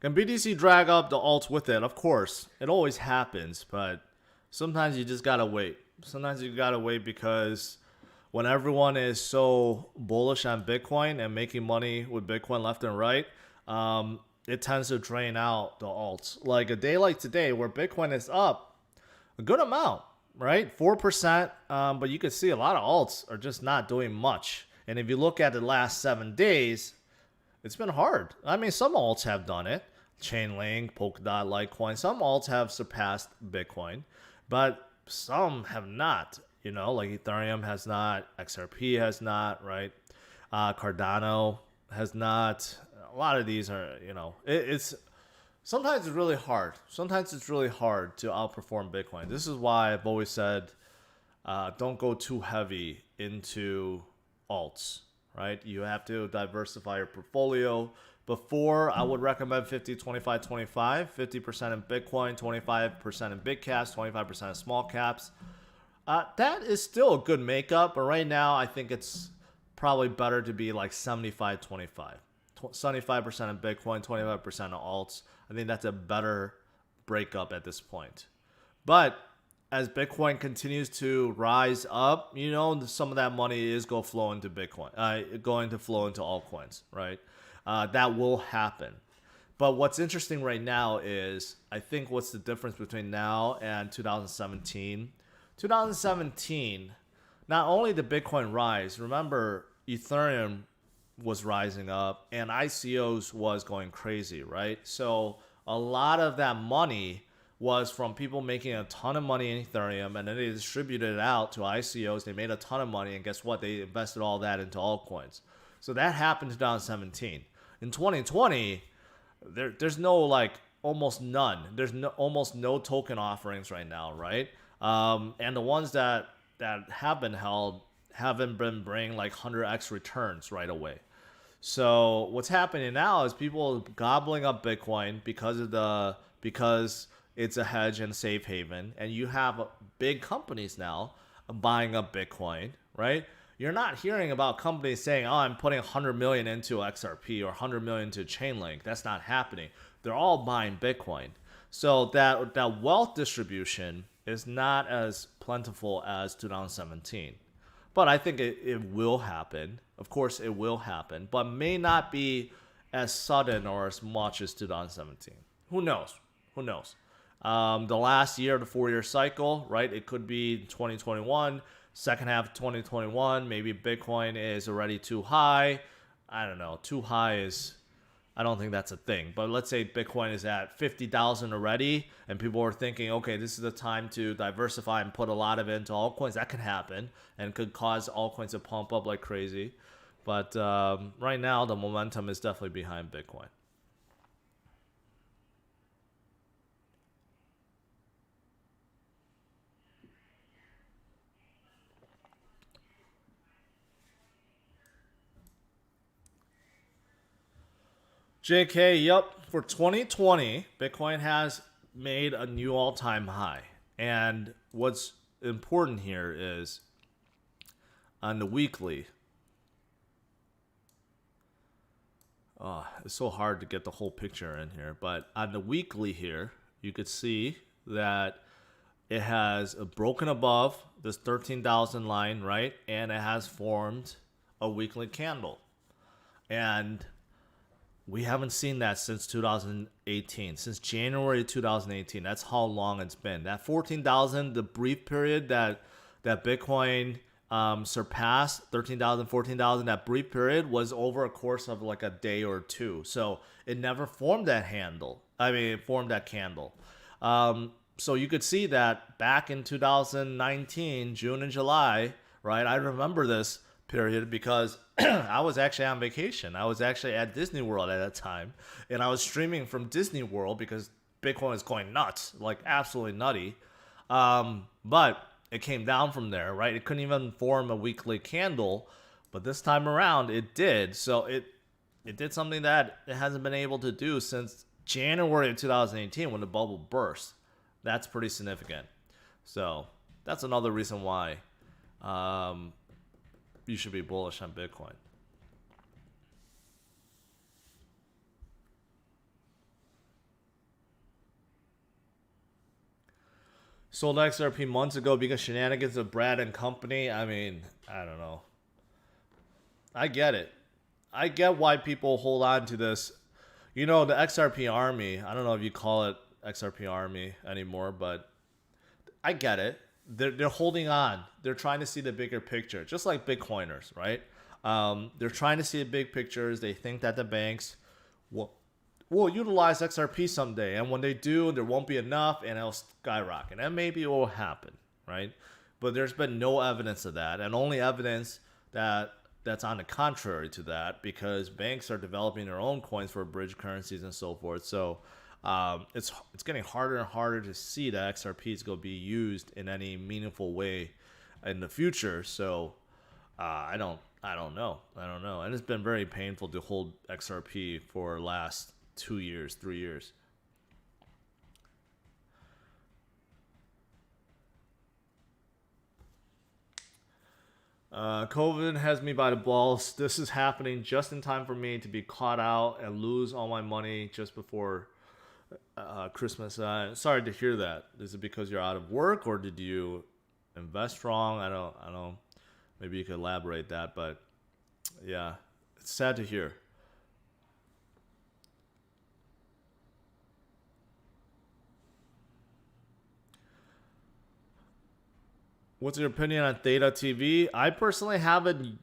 Can BTC drag up the alts with it? Of course, it always happens, but sometimes you just gotta wait. Sometimes you gotta wait because when everyone is so bullish on Bitcoin and making money with Bitcoin left and right, it tends to drain out the alts. Like a day like today where Bitcoin is up a good amount, right? 4%, but you can see a lot of alts are just not doing much. And if you look at the last 7 days, it's been hard. I mean, some alts have done it. Chainlink, Polkadot, Litecoin, some alts have surpassed Bitcoin, but some have not. Like Ethereum has not, XRP has not, right? Cardano has not. A lot of these are, it's sometimes it's really hard. Sometimes it's really hard to outperform Bitcoin. This is why I've always said, don't go too heavy into alts, right? You have to diversify your portfolio. Before, I would recommend 50, 25, 25, 50% in Bitcoin, 25% in big caps, 25% in small caps. That is still a good makeup, but right now I think it's probably better to be like 75, 25. 75% in Bitcoin, 25% in alts. I think that's a better breakup at this point. But as Bitcoin continues to rise up, some of that money is going to flow into Bitcoin, going to flow into altcoins, right? That will happen. But what's interesting right now is, I think what's the difference between now and 2017? 2017, not only did Bitcoin rise, remember Ethereum was rising up and ICOs was going crazy, right? So a lot of that money was from people making a ton of money in Ethereum, and then they distributed it out to ICOs. They made a ton of money, and guess what? They invested all that into altcoins. So that happened in 2017. In 2020, there's no almost none. There's almost no token offerings right now, right? And the ones that have been held haven't been bringing 100x returns right away. So what's happening now is people gobbling up Bitcoin because it's a hedge and safe haven, and you have big companies now buying up Bitcoin, right? You're not hearing about companies saying, "Oh, I'm putting 100 million into XRP or 100 million into Chainlink." That's not happening. They're all buying Bitcoin. So that wealth distribution is not as plentiful as 2017. But I think it will happen. Of course, it will happen, but may not be as sudden or as much as 2017. Who knows? Who knows? The last year, the 4-year cycle, right? It could be 2021, second half of 2021. Maybe Bitcoin is already too high. I don't know. Too high is... I don't think that's a thing. But let's say Bitcoin is at 50,000 already, and people are thinking, okay, this is the time to diversify and put a lot of it into altcoins. That could happen and could cause altcoins to pump up like crazy. But right now, the momentum is definitely behind Bitcoin. JK, yep. For 2020, Bitcoin has made a new all-time high. And what's important here is on the weekly. Oh, it's so hard to get the whole picture in here. But on the weekly here, you could see that it has broken above this 13,000 line, right? And it has formed a weekly candle. And we haven't seen that since 2018, since January 2018. That's how long it's been. That 14,000, the brief period that Bitcoin surpassed 13,000, 14,000, that brief period was over a course of like a day or two. So it never formed that handle. It formed that candle. So you could see that back in 2019, June and July, right? I remember this period because I was actually on vacation. I was actually at Disney World at that time, and I was streaming from Disney World because Bitcoin was going nuts, like absolutely nutty. But it came down from there, right? It couldn't even form a weekly candle, but this time around it did. So it did something that it hasn't been able to do since January of 2018 when the bubble burst. That's pretty significant. So that's another reason why you should be bullish on Bitcoin. Sold XRP months ago because shenanigans of Brad and company. I don't know. I get it. I get why people hold on to this. The XRP army, I don't know if you call it XRP army anymore, but I get it. They're holding on. They're trying to see the bigger picture, just like Bitcoiners, right? They're trying to see the big pictures. They think that the banks will utilize XRP someday, and when they do, there won't be enough, and it'll skyrocket. And maybe it will happen, right? But there's been no evidence of that, and only evidence that's on the contrary to that, because banks are developing their own coins for bridge currencies and so forth. So it's getting harder and harder to see that XRP is going to be used in any meaningful way in the future. So I don't know. I don't know. And it's been very painful to hold XRP for last 2 years, 3 years. COVID has me by the balls. This is happening just in time for me to be caught out and lose all my money just before Christmas. Sorry to hear that. Is it because you're out of work, or did you invest wrong? I don't. I don't. Maybe you could elaborate that, but yeah, it's sad to hear. What's your opinion on Theta TV? I personally haven't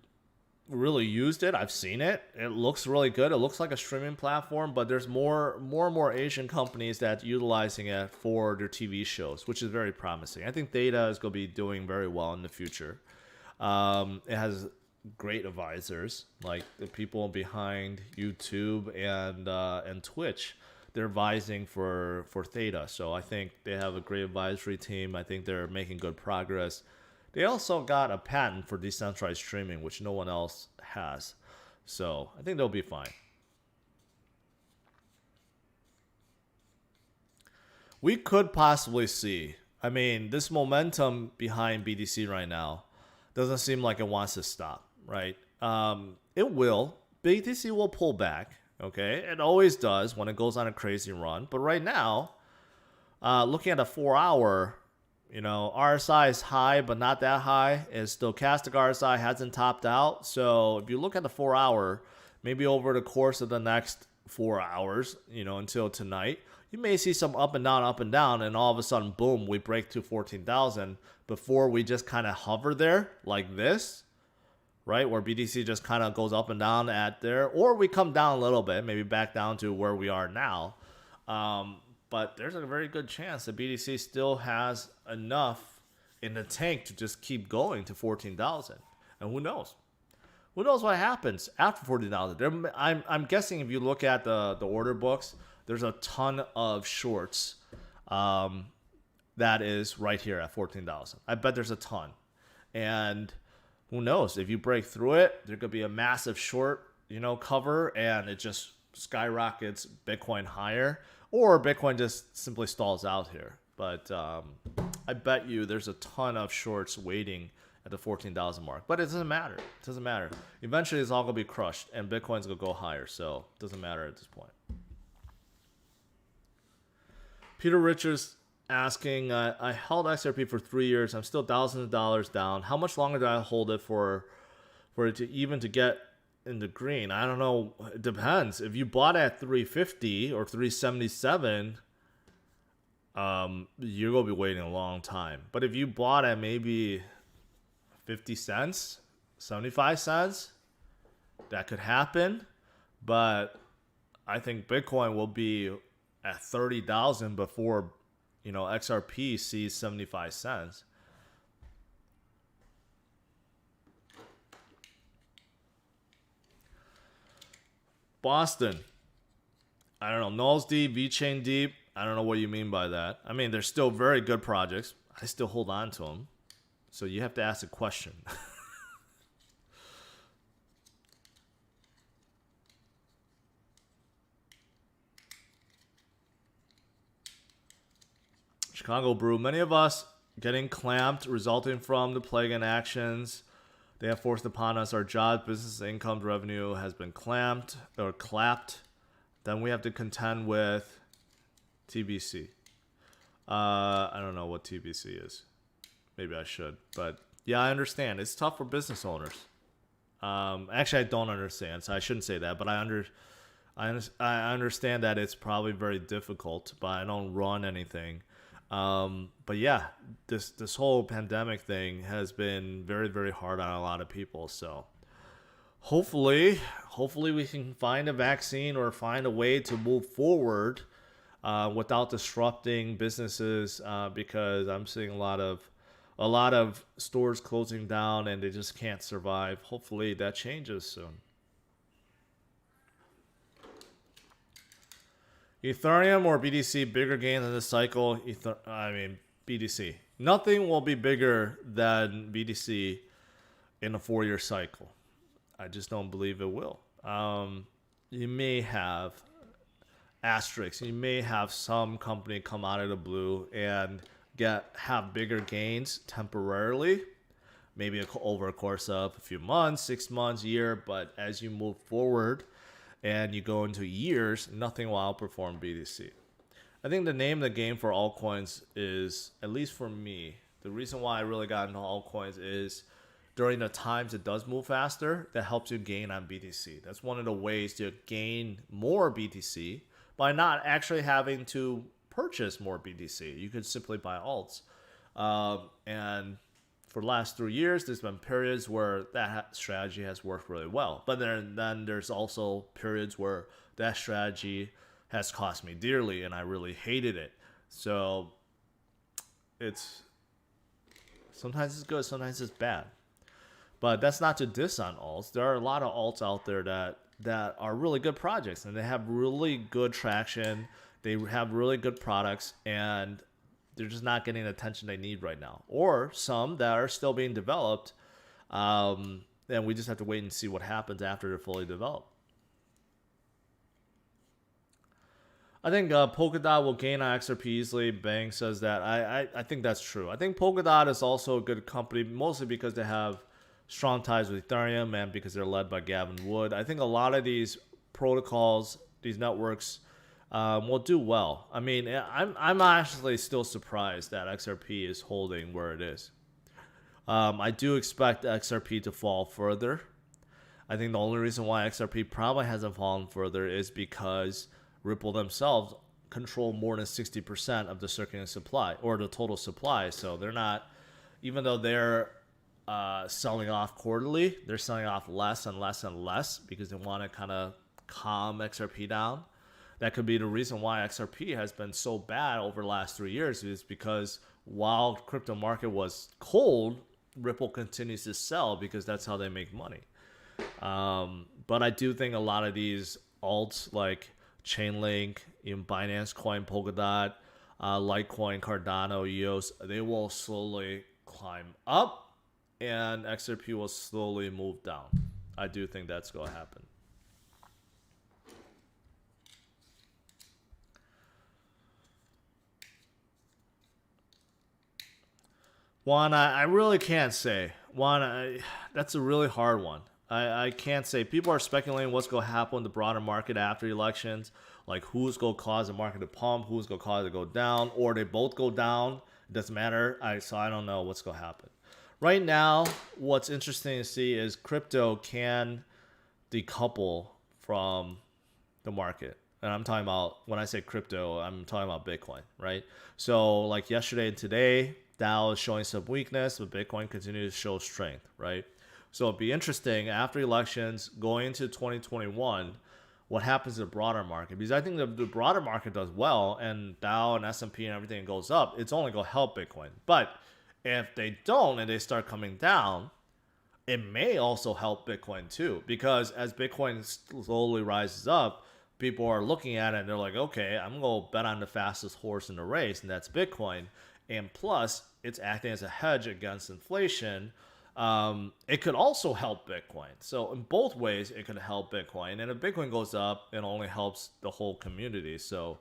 really used it. I've seen it. It looks really good. It looks like a streaming platform, but there's more and more Asian companies that utilizing it for their TV shows, which is very promising. I think Theta is going to be doing very well in the future. It has great advisors, like the people behind YouTube and Twitch. They're advising for Theta, so I think they have a great advisory team. I think they're making good progress. They also got a patent for decentralized streaming, which no one else has. So I think they'll be fine. We could possibly see. I mean, this momentum behind BTC right now doesn't seem like it wants to stop, right? It will. BTC will pull back. Okay, it always does when it goes on a crazy run. But right now, looking at a 4 hour, RSI is high, but not that high. And stochastic RSI hasn't topped out. So if you look at the 4 hour, maybe over the course of the next 4 hours, until tonight, you may see some up and down, and all of a sudden, boom, we break to 14,000 before we just kind of hover there like this, right? Where BTC just kind of goes up and down at there, or we come down a little bit, maybe back down to where we are now. But there's a very good chance that BTC still has enough in the tank to just keep going to 14,000. And who knows? Who knows what happens after 14,000? I'm guessing if you look at the order books, there's a ton of shorts that is right here at 14,000. I bet there's a ton. And who knows? If you break through it, there could be a massive short, cover, and it just skyrockets Bitcoin higher, or Bitcoin just simply stalls out here. But I bet you there's a ton of shorts waiting at the 14,000 mark. But it doesn't matter. It doesn't matter. Eventually, it's all going to be crushed, and Bitcoin's going to go higher. So it doesn't matter at this point. Peter Richards asking, I held XRP for 3 years. I'm still thousands of dollars down. How much longer do I hold it for it to even to get in the green? I don't know. It depends. If you bought at 350 or 377, you're going to be waiting a long time. But if you bought at maybe 50 cents, 75 cents, that could happen. But I think Bitcoin will be at 30,000 before XRP sees 75 cents. Boston. I don't know. Knowles Deep, VeChain Deep. I don't know what you mean by that. I mean, they're still very good projects. I still hold on to them. So you have to ask a question. Chicago Brew. Many of us getting clamped resulting from the plague and actions they have forced upon us. Our jobs, business, income, revenue has been clamped or clapped. Then we have to contend with TBC. I don't know what TBC is. Maybe I should. But yeah, I understand. It's tough for business owners. Actually, I don't understand, so I shouldn't say that. But I understand that it's probably very difficult, but I don't run anything. But yeah, this whole pandemic thing has been very, very hard on a lot of people. So hopefully we can find a vaccine or find a way to move forward without disrupting businesses. Because I'm seeing a lot of stores closing down and they just can't survive. Hopefully that changes soon. Ethereum or BTC bigger gain in this cycle? BTC. Nothing will be bigger than BTC in a 4-year cycle. I just don't believe it will. You may have asterisks. You may have some company come out of the blue and have bigger gains temporarily, maybe over a course of a few months, 6 months, year. But as you move forward and you go into years, nothing will outperform BTC. I think the name of the game for altcoins is, at least for me, the reason why I really got into altcoins is during the times it does move faster, that helps you gain on BTC. That's one of the ways to gain more BTC by not actually having to purchase more BTC. You could simply buy alts. And for the last 3 years, there's been periods where that strategy has worked really well. But then there's also periods where that strategy has cost me dearly, and I really hated it. So sometimes it's good, sometimes it's bad. But that's not to diss on alts. There are a lot of alts out there that are really good projects, and they have really good traction. They have really good products, and they're just not getting the attention they need right now. Or some that are still being developed, and we just have to wait and see what happens after they're fully developed. I think Polkadot will gain on XRP easily. Bang says that. I think that's true. I think Polkadot is also a good company, mostly because they have strong ties with Ethereum and because they're led by Gavin Wood. I think a lot of these protocols, these networks, will do well. I mean, I'm actually still surprised that XRP is holding where it is. I do expect XRP to fall further. I think the only reason why XRP probably hasn't fallen further is because Ripple themselves control more than 60% of the circulating supply, or the total supply. So they're not, even though they're selling off quarterly, they're selling off less and less and less because they want to kind of calm XRP down. That could be the reason why XRP has been so bad over the last 3 years, is because while crypto market was cold, Ripple continues to sell because that's how they make money. But I do think a lot of these alts like Chainlink, even Binance Coin, Polkadot, Litecoin, Cardano, EOS, they will slowly climb up and XRP will slowly move down. I do think that's going to happen. Juan, I really can't say. Juan, that's a really hard one. I can't say. People are speculating what's going to happen in the broader market after elections, like who's going to cause the market to pump, who's going to cause it to go down, or they both go down. It doesn't matter. So I don't know what's going to happen. Right now, what's interesting to see is crypto can decouple from the market. And I'm talking about, when I say crypto, I'm talking about Bitcoin, right? So like yesterday and today, Dow is showing some weakness, but Bitcoin continues to show strength, right? So it'll be interesting after elections going into 2021, what happens to the broader market? Because I think the broader market does well, and Dow and S&P and everything goes up, it's only going to help Bitcoin. But if they don't and they start coming down, it may also help Bitcoin too. Because as Bitcoin slowly rises up, people are looking at it and they're like, okay, I'm going to bet on the fastest horse in the race, and that's Bitcoin. And plus, it's acting as a hedge against inflation. It could also help Bitcoin. So in both ways, it could help Bitcoin. And if Bitcoin goes up, it only helps the whole community. So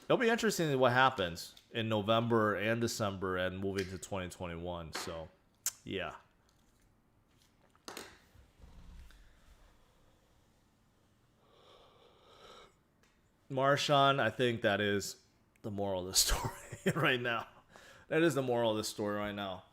it'll be interesting to see what happens in November and December and moving to 2021. So, yeah. Marshawn, I think that is the moral of the story right now. That is the moral of the story right now.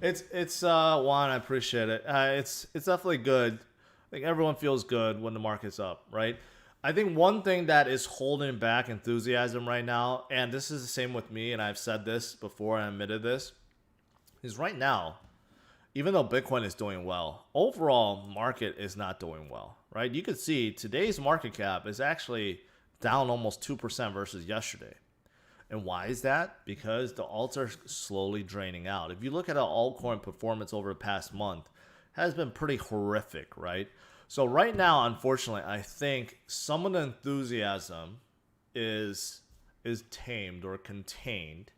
It's Juan, I appreciate it. It's definitely good. I think everyone feels good when the market's up, right? I think one thing that is holding back enthusiasm right now, and this is the same with me, and I've said this before and admitted this, is right now, even though Bitcoin is doing well, overall market is not doing well, right? You can see today's market cap is actually down almost 2% versus yesterday. And why is that? Because the alts are slowly draining out. If you look at an altcoin performance over the past month, it has been pretty horrific, right? So right now, unfortunately, I think some of the enthusiasm is tamed or contained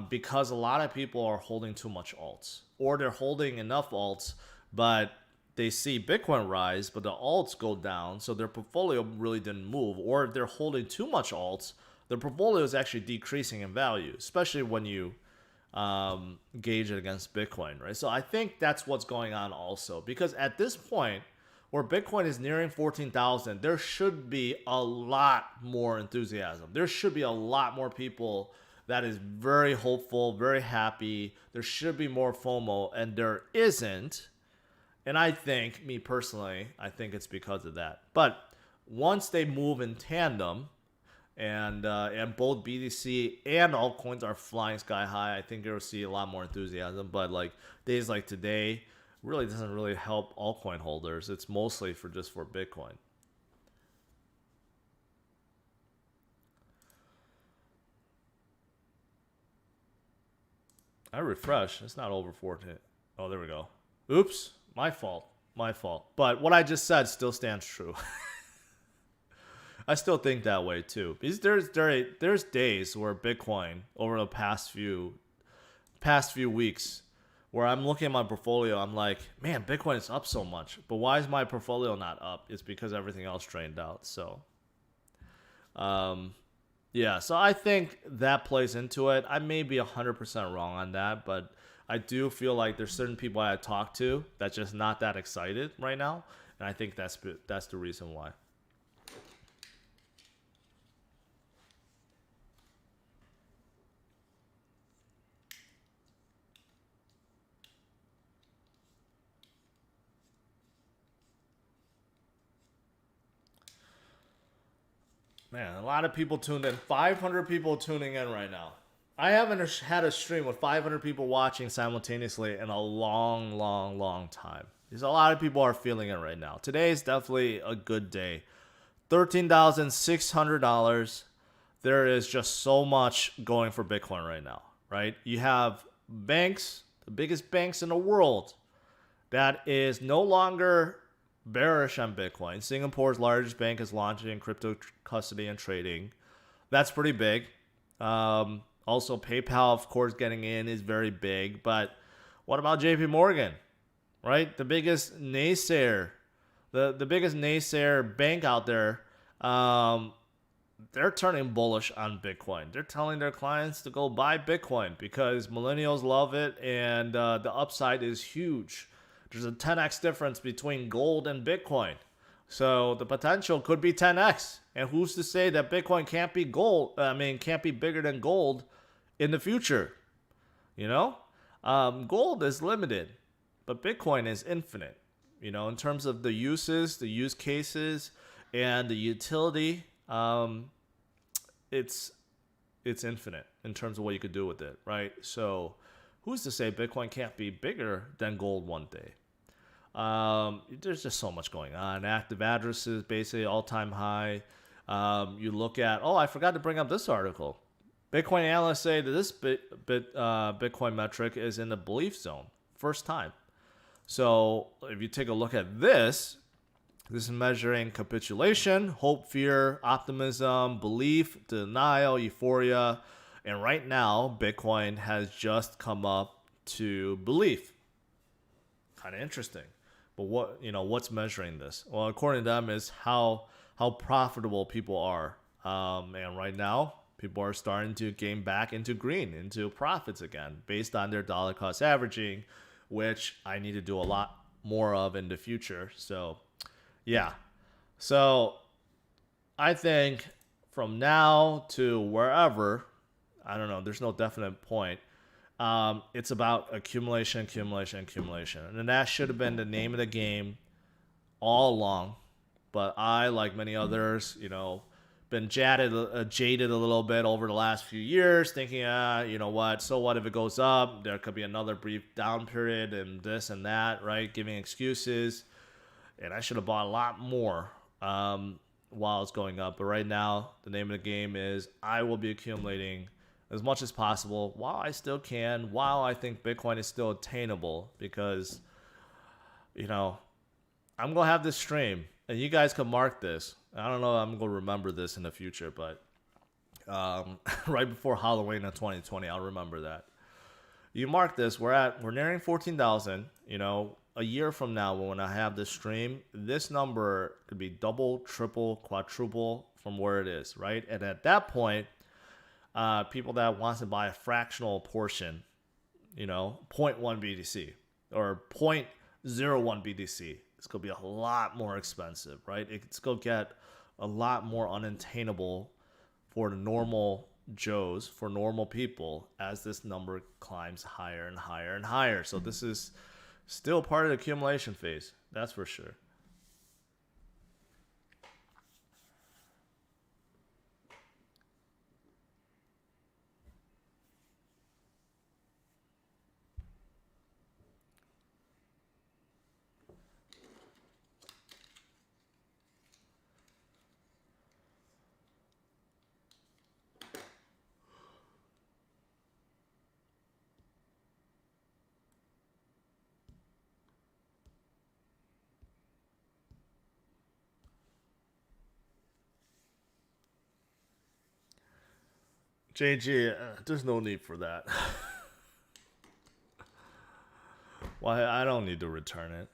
because a lot of people are holding too much alts, or they're holding enough alts, but they see Bitcoin rise, but the alts go down, so their portfolio really didn't move, or if they're holding too much alts, their portfolio is actually decreasing in value, especially when you gauge it against Bitcoin, right? So I think that's what's going on also, because at this point, where Bitcoin is nearing 14,000, there should be a lot more enthusiasm. There should be a lot more people that is very hopeful, very happy. There should be more FOMO, and there isn't. And I think, me personally, I think it's because of that. But once they move in tandem, and both BTC and altcoins are flying sky high, I think you'll see a lot more enthusiasm. But like days like today, really doesn't really help altcoin holders. It's mostly for just for Bitcoin. I refresh. It's not over 14. Oh, there we go. Oops. My fault. My fault. But what I just said still stands true. I still think that way too. Because there's days where Bitcoin over the past few weeks where I'm looking at my portfolio, I'm like, man, Bitcoin is up so much. But why is my portfolio not up? It's because everything else drained out. So yeah, so I think that plays into it. I may be 100% wrong on that, but I do feel like there's certain people I talk to that's just not that excited right now, and I think that's the reason why. Man, a lot of people tuned in. 500 people tuning in right now. I haven't had a stream with 500 people watching simultaneously in a long, long, long time. Because a lot of people are feeling it right now. Today is definitely a good day. $13,600. There is just so much going for Bitcoin right now, right? You have banks, the biggest banks in the world, that is no longer bearish on Bitcoin. Singapore's largest bank is launching crypto custody and trading. That's pretty big. Also, PayPal, of course, getting in is very big. But what about JP Morgan, right? The biggest naysayer, the biggest naysayer bank out there. They're turning bullish on Bitcoin. They're telling their clients to go buy Bitcoin because millennials love it, and the upside is huge. There's a 10x difference between gold and Bitcoin. So the potential could be 10x. And who's to say that Bitcoin can't be can't be bigger than gold in the future? You know, gold is limited, but Bitcoin is infinite. You know, in terms of the uses, the use cases, and the utility, it's infinite in terms of what you could do with it, right? So who's to say Bitcoin can't be bigger than gold one day? There's just so much going on. Active addresses basically all-time high. You look at, I forgot to bring up this article. Bitcoin analysts say that this Bitcoin metric is in the belief zone, first time. So if you take a look at this is measuring capitulation, hope, fear, optimism, belief, denial, euphoria. And right now, Bitcoin has just come up to belief. Kind of interesting. But what's measuring this? Well, according to them, is how profitable people are. And right now, people are starting to gain back into green, into profits again, based on their dollar cost averaging, which I need to do a lot more of in the future. So, yeah. So, I think from now to wherever, I don't know, there's no definite point. It's about accumulation. And that should have been the name of the game all along. But I, like many others, been jaded a little bit over the last few years, thinking, so what if it goes up? There could be another brief down period and this and that, right? Giving excuses. And I should have bought a lot more while it's going up. But right now, the name of the game is I will be accumulating as much as possible while I still can, while I think Bitcoin is still attainable, because, I'm going to have this stream, and you guys can mark this. I don't know if I'm going to remember this in the future, but right before Halloween of 2020. I'll remember that. You mark this. We're nearing 14,000. You know, a year from now, when I have this stream, this number could be double, triple, quadruple from where it is, right? And at that point, people that wants to buy a fractional portion, you know, zero point 0.1 BTC or 0.01 BTC, it's gonna be a lot more expensive, right? It's gonna get a lot more unattainable for the normal Joes, for normal people, as this number climbs higher and higher and higher. So this is still part of the accumulation phase, that's for sure. JG, there's no need for that. Why? I don't need to return it.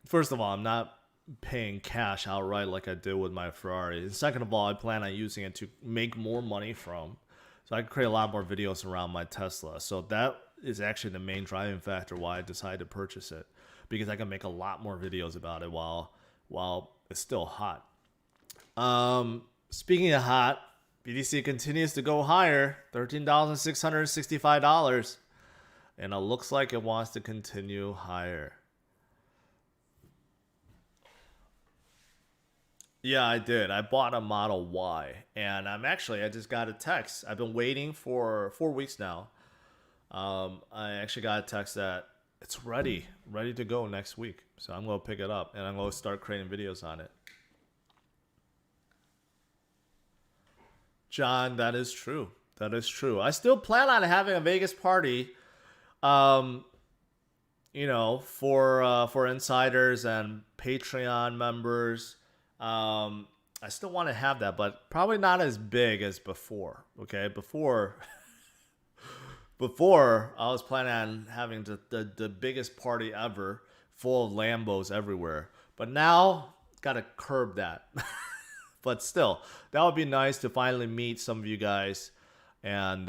First of all, I'm not paying cash outright like I did with my Ferrari. And second of all, I plan on using it to make more money from, so I can create a lot more videos around my Tesla. So that is actually the main driving factor why I decided to purchase it, because I can make a lot more videos about it while it's still hot. Speaking of hot, BTC continues to go higher, $13,665, and it looks like it wants to continue higher. Yeah, I did. I bought a Model Y, and I just got a text. I've been waiting for 4 weeks now. I actually got a text that it's ready to go next week. So I'm gonna pick it up, and I'm gonna start creating videos on it. John, that is true. That is true. I still plan on having a Vegas party, um, you know, for insiders and Patreon members. I still want to have that, but probably not as big as before. Okay, before I was planning on having the biggest party ever, full of Lambos everywhere. But now, gotta curb that. But still, that would be nice to finally meet some of you guys and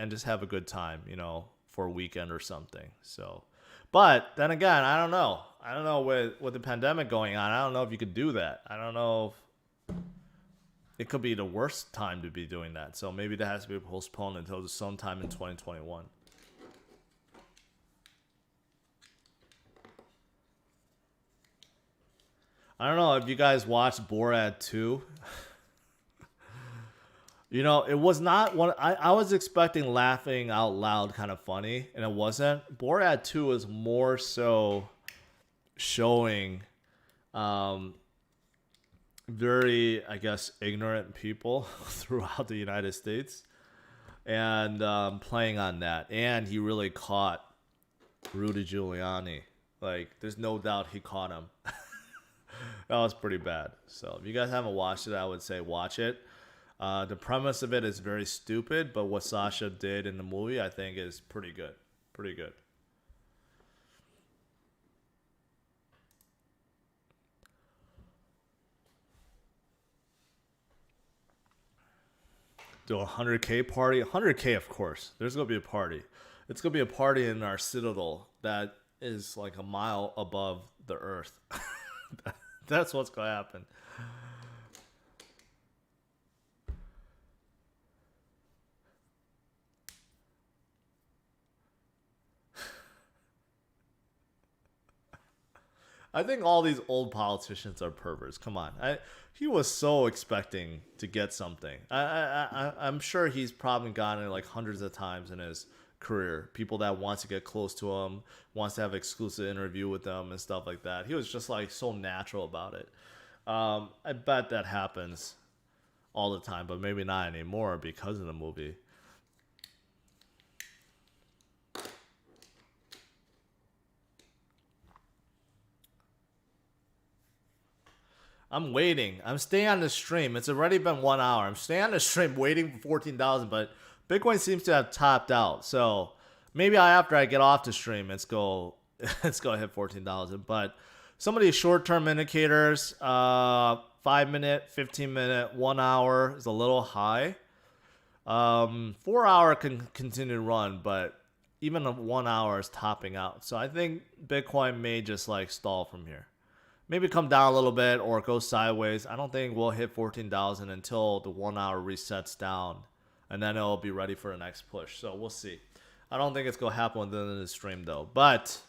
just have a good time, you know, for a weekend or something. So, but then again, I don't know. I don't know with the pandemic going on. I don't know if you could do that. I don't know if it could be the worst time to be doing that. So maybe that has to be postponed until sometime in 2021. I don't know if you guys watched Borat 2. You know, it was not one. I was expecting laughing out loud kind of funny, and it wasn't. Borat 2 is more so showing very, I guess, ignorant people throughout the United States, and playing on that. And he really caught Rudy Giuliani. Like, there's no doubt he caught him. That was pretty bad. So if you guys haven't watched it, I would say watch it. The premise of it is very stupid, but what Sasha did in the movie, I think, is pretty good. Pretty good. Do a 100K party? 100K, of course. There's going to be a party. It's going to be a party in our Citadel that is like a mile above the earth. That's what's going to happen. I think all these old politicians are perverts. Come on, he was so expecting to get something. I'm sure he's probably gotten it like hundreds of times in his career. People that wants to get close to him, wants to have exclusive interview with them and stuff like that. He was just like so natural about it. I bet that happens all the time, but maybe not anymore because of the movie. I'm waiting. I'm staying on the stream. It's already been 1 hour. I'm staying on the stream waiting for 14,000, but Bitcoin seems to have topped out. So maybe after I get off the stream, let's go hit 14,000. But some of these short-term indicators, 5 minute, 15 minute, 1 hour is a little high. 4 hour can continue to run, but even a 1 hour is topping out. So I think Bitcoin may just like stall from here. Maybe come down a little bit or go sideways. I don't think we'll hit 14,000 until the 1 hour resets down, and then it'll be ready for the next push. So we'll see. I don't think it's gonna happen within the stream though. But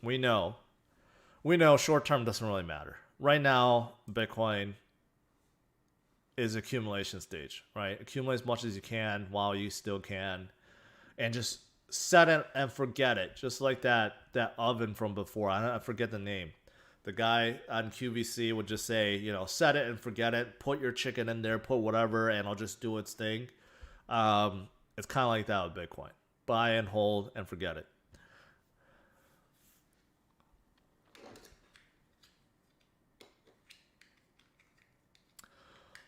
we know short term doesn't really matter. Right now, Bitcoin is accumulation stage, right? Accumulate as much as you can while you still can, and just set it and forget it. Just like that oven from before. I forget the name. The guy on QVC would just say, set it and forget it. Put your chicken in there, put whatever, and I'll just do its thing. It's kind of like that with Bitcoin. Buy and hold and forget it.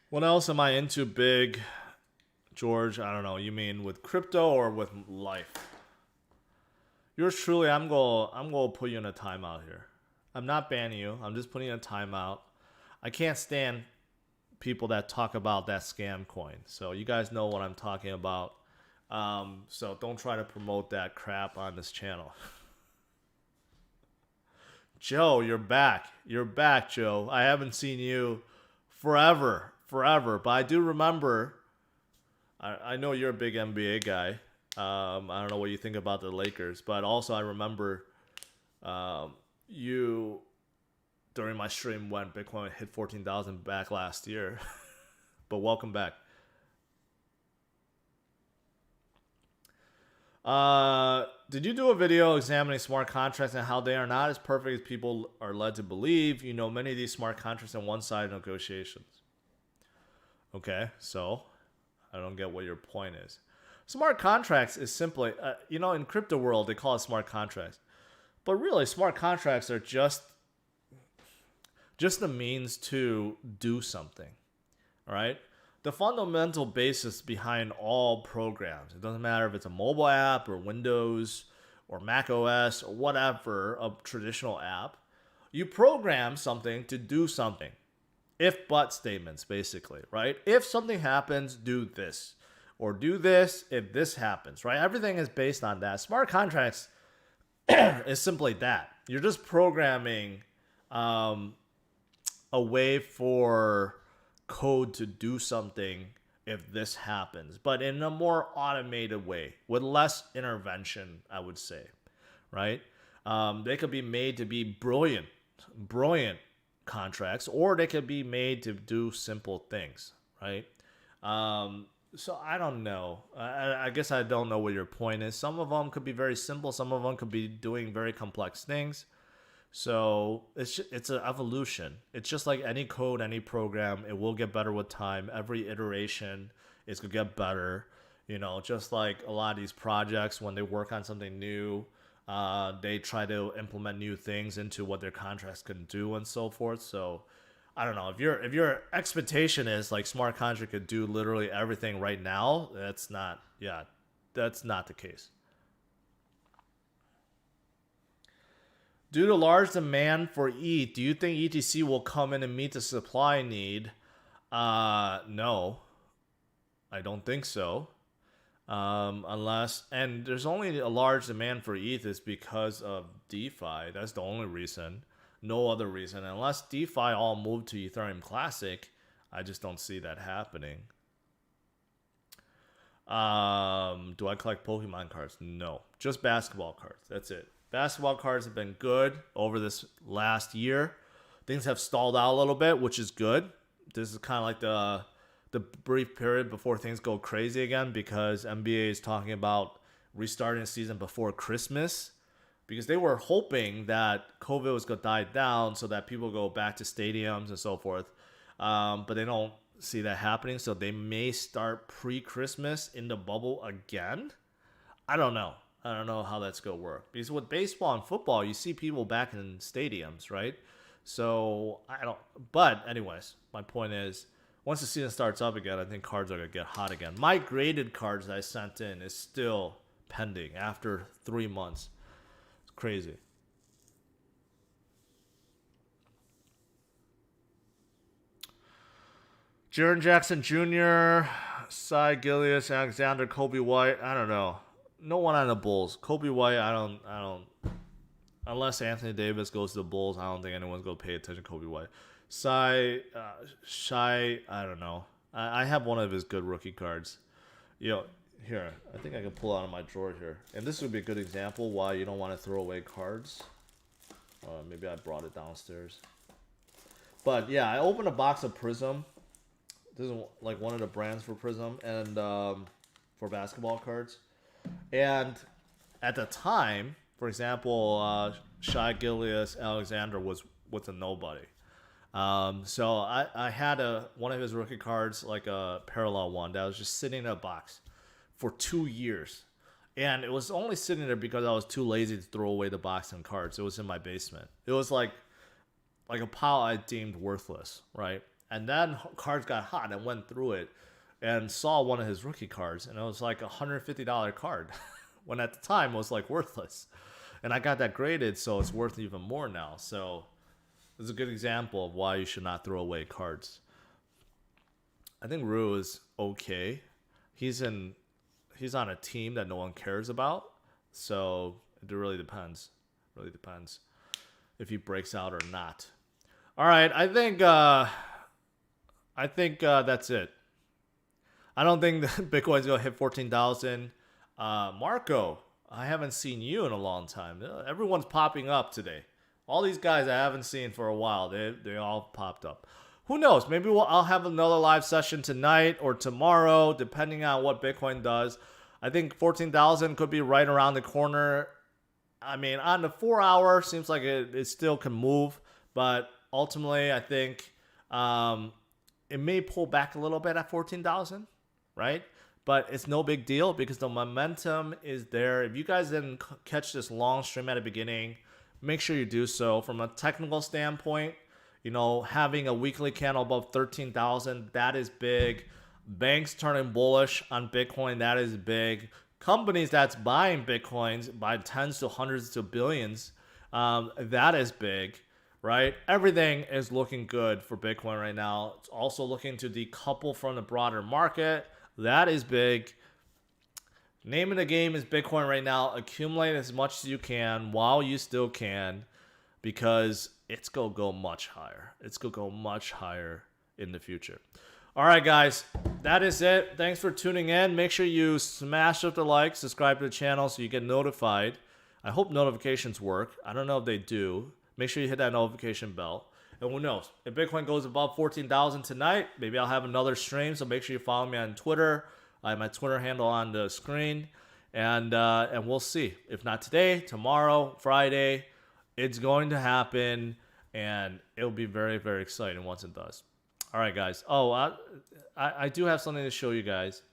What else am I into big, George? I don't know. You mean with crypto or with life? Yours truly, I'm gonna put you in a timeout here. I'm not banning you. I'm just putting you in a timeout. I can't stand people that talk about that scam coin. So you guys know what I'm talking about. So don't try to promote that crap on this channel. Joe, you're back. You're back, Joe. I haven't seen you forever. But I do remember, I know you're a big NBA guy. I don't know what you think about the Lakers, but also I remember you, during my stream when Bitcoin hit 14,000 back last year. But welcome back. Did you do a video examining smart contracts and how they are not as perfect as people are led to believe? Many of these smart contracts are one-sided negotiations. Okay, so I don't get what your point is. Smart contracts is simply, in crypto world, they call it smart contracts. But really, smart contracts are just the means to do something, all right? The fundamental basis behind all programs, it doesn't matter if it's a mobile app or Windows or Mac OS or whatever, a traditional app, you program something to do something. If-but statements, basically, right? If something happens, do this. Or do this if this happens, right? Everything is based on that. Smart contracts is simply that. You're just programming a way for code to do something if this happens, but in a more automated way with less intervention, I would say, right? They could be made to be brilliant contracts, or they could be made to do simple things, right? So I don't know. I guess I don't know what your point is. Some of them could be very simple. Some of them could be doing very complex things. So it's an evolution. It's just like any code, any program. It will get better with time. Every iteration is going to get better. Just like a lot of these projects, when they work on something new, they try to implement new things into what their contracts can do and so forth. So I don't know, if your expectation is like smart contract could do literally everything right now, that's not the case. Due to large demand for ETH, do you think ETC will come in and meet the supply need? No, I don't think so. And there's only a large demand for ETH is because of DeFi. That's the only reason. No other reason. Unless DeFi all move to Ethereum Classic, I just don't see that happening. Do I collect Pokemon cards? No. Just basketball cards. That's it. Basketball cards have been good over this last year. Things have stalled out a little bit, which is good. This is kind of like the brief period before things go crazy again, because NBA is talking about restarting the season before Christmas, because they were hoping that COVID was going to die down so that people go back to stadiums and so forth. But they don't see that happening. So they may start pre-Christmas in the bubble again. I don't know how that's going to work. Because with baseball and football, you see people back in stadiums, right? So I don't. But anyways, my point is, once the season starts up again, I think cards are gonna get hot again. My graded cards that I sent in is still pending after 3 months. It's crazy. Jaren Jackson Jr., Cy Gillius, Alexander, Kobe White. I don't know. No one on the Bulls. Kobe White, I don't. Unless Anthony Davis goes to the Bulls, I don't think anyone's going to pay attention to Kobe White. Shy, I don't know. I have one of his good rookie cards. Here, I think I can pull out of my drawer here. And this would be a good example why you don't want to throw away cards. Maybe I brought it downstairs. But yeah, I opened a box of Prism. This is like one of the brands for Prism and for basketball cards. And at the time, for example, Shai Gilgeous-Alexander was a nobody. So I had one of his rookie cards, like a parallel one, that was just sitting in a box for 2 years. And it was only sitting there because I was too lazy to throw away the box and cards. It was in my basement. It was like a pile I deemed worthless, right? And then cards got hot and went through it and saw one of his rookie cards. And it was like a $150 card when at the time it was like worthless. And I got that graded, so it's worth even more now. So it's a good example of why you should not throw away cards. I think Rue is okay. He's on a team that no one cares about. So it really depends. Really depends if he breaks out or not. All right, I think that's it. I don't think that Bitcoin's going to hit 14,000. Marco, I haven't seen you in a long time. Everyone's popping up today. All these guys I haven't seen for a while, they all popped up. Who knows? Maybe I'll have another live session tonight or tomorrow, depending on what Bitcoin does. I think 14,000 could be right around the corner. I mean, on the 4 hour, seems like it still can move. But ultimately, I think it may pull back a little bit at 14,000, right? But it's no big deal because the momentum is there. If you guys didn't catch this long stream at the beginning, make sure you do so. From a technical standpoint, having a weekly candle above 13,000, that is big. Banks turning bullish on Bitcoin, that is big. Companies that's buying Bitcoins by tens to hundreds to billions, that is big, right? Everything is looking good for Bitcoin right now. It's also looking to decouple from the broader market. That is big. Name of the game is Bitcoin right now. Accumulate as much as you can while you still can, because it's going to go much higher. It's going to go much higher in the future. All right, guys, that is it. Thanks for tuning in. Make sure you smash up the like, subscribe to the channel so you get notified. I hope notifications work. I don't know if they do. Make sure you hit that notification bell. And who knows? If Bitcoin goes above 14,000 tonight, maybe I'll have another stream. So make sure you follow me on Twitter. I have my Twitter handle on the screen. And we'll see. If not today, tomorrow, Friday, it's going to happen. And it'll be very, very exciting once it does. All right, guys. Oh, I do have something to show you guys.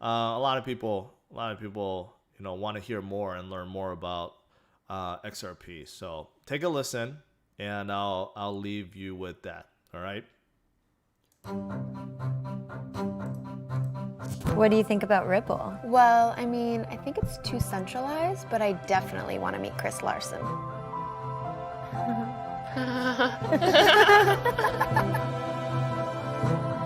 A lot of people, want to hear more and learn more about XRP. So take a listen, and I'll leave you with that. All right. What do you think about Ripple? Well, I mean, I think it's too centralized, but I definitely want to meet Chris Larson.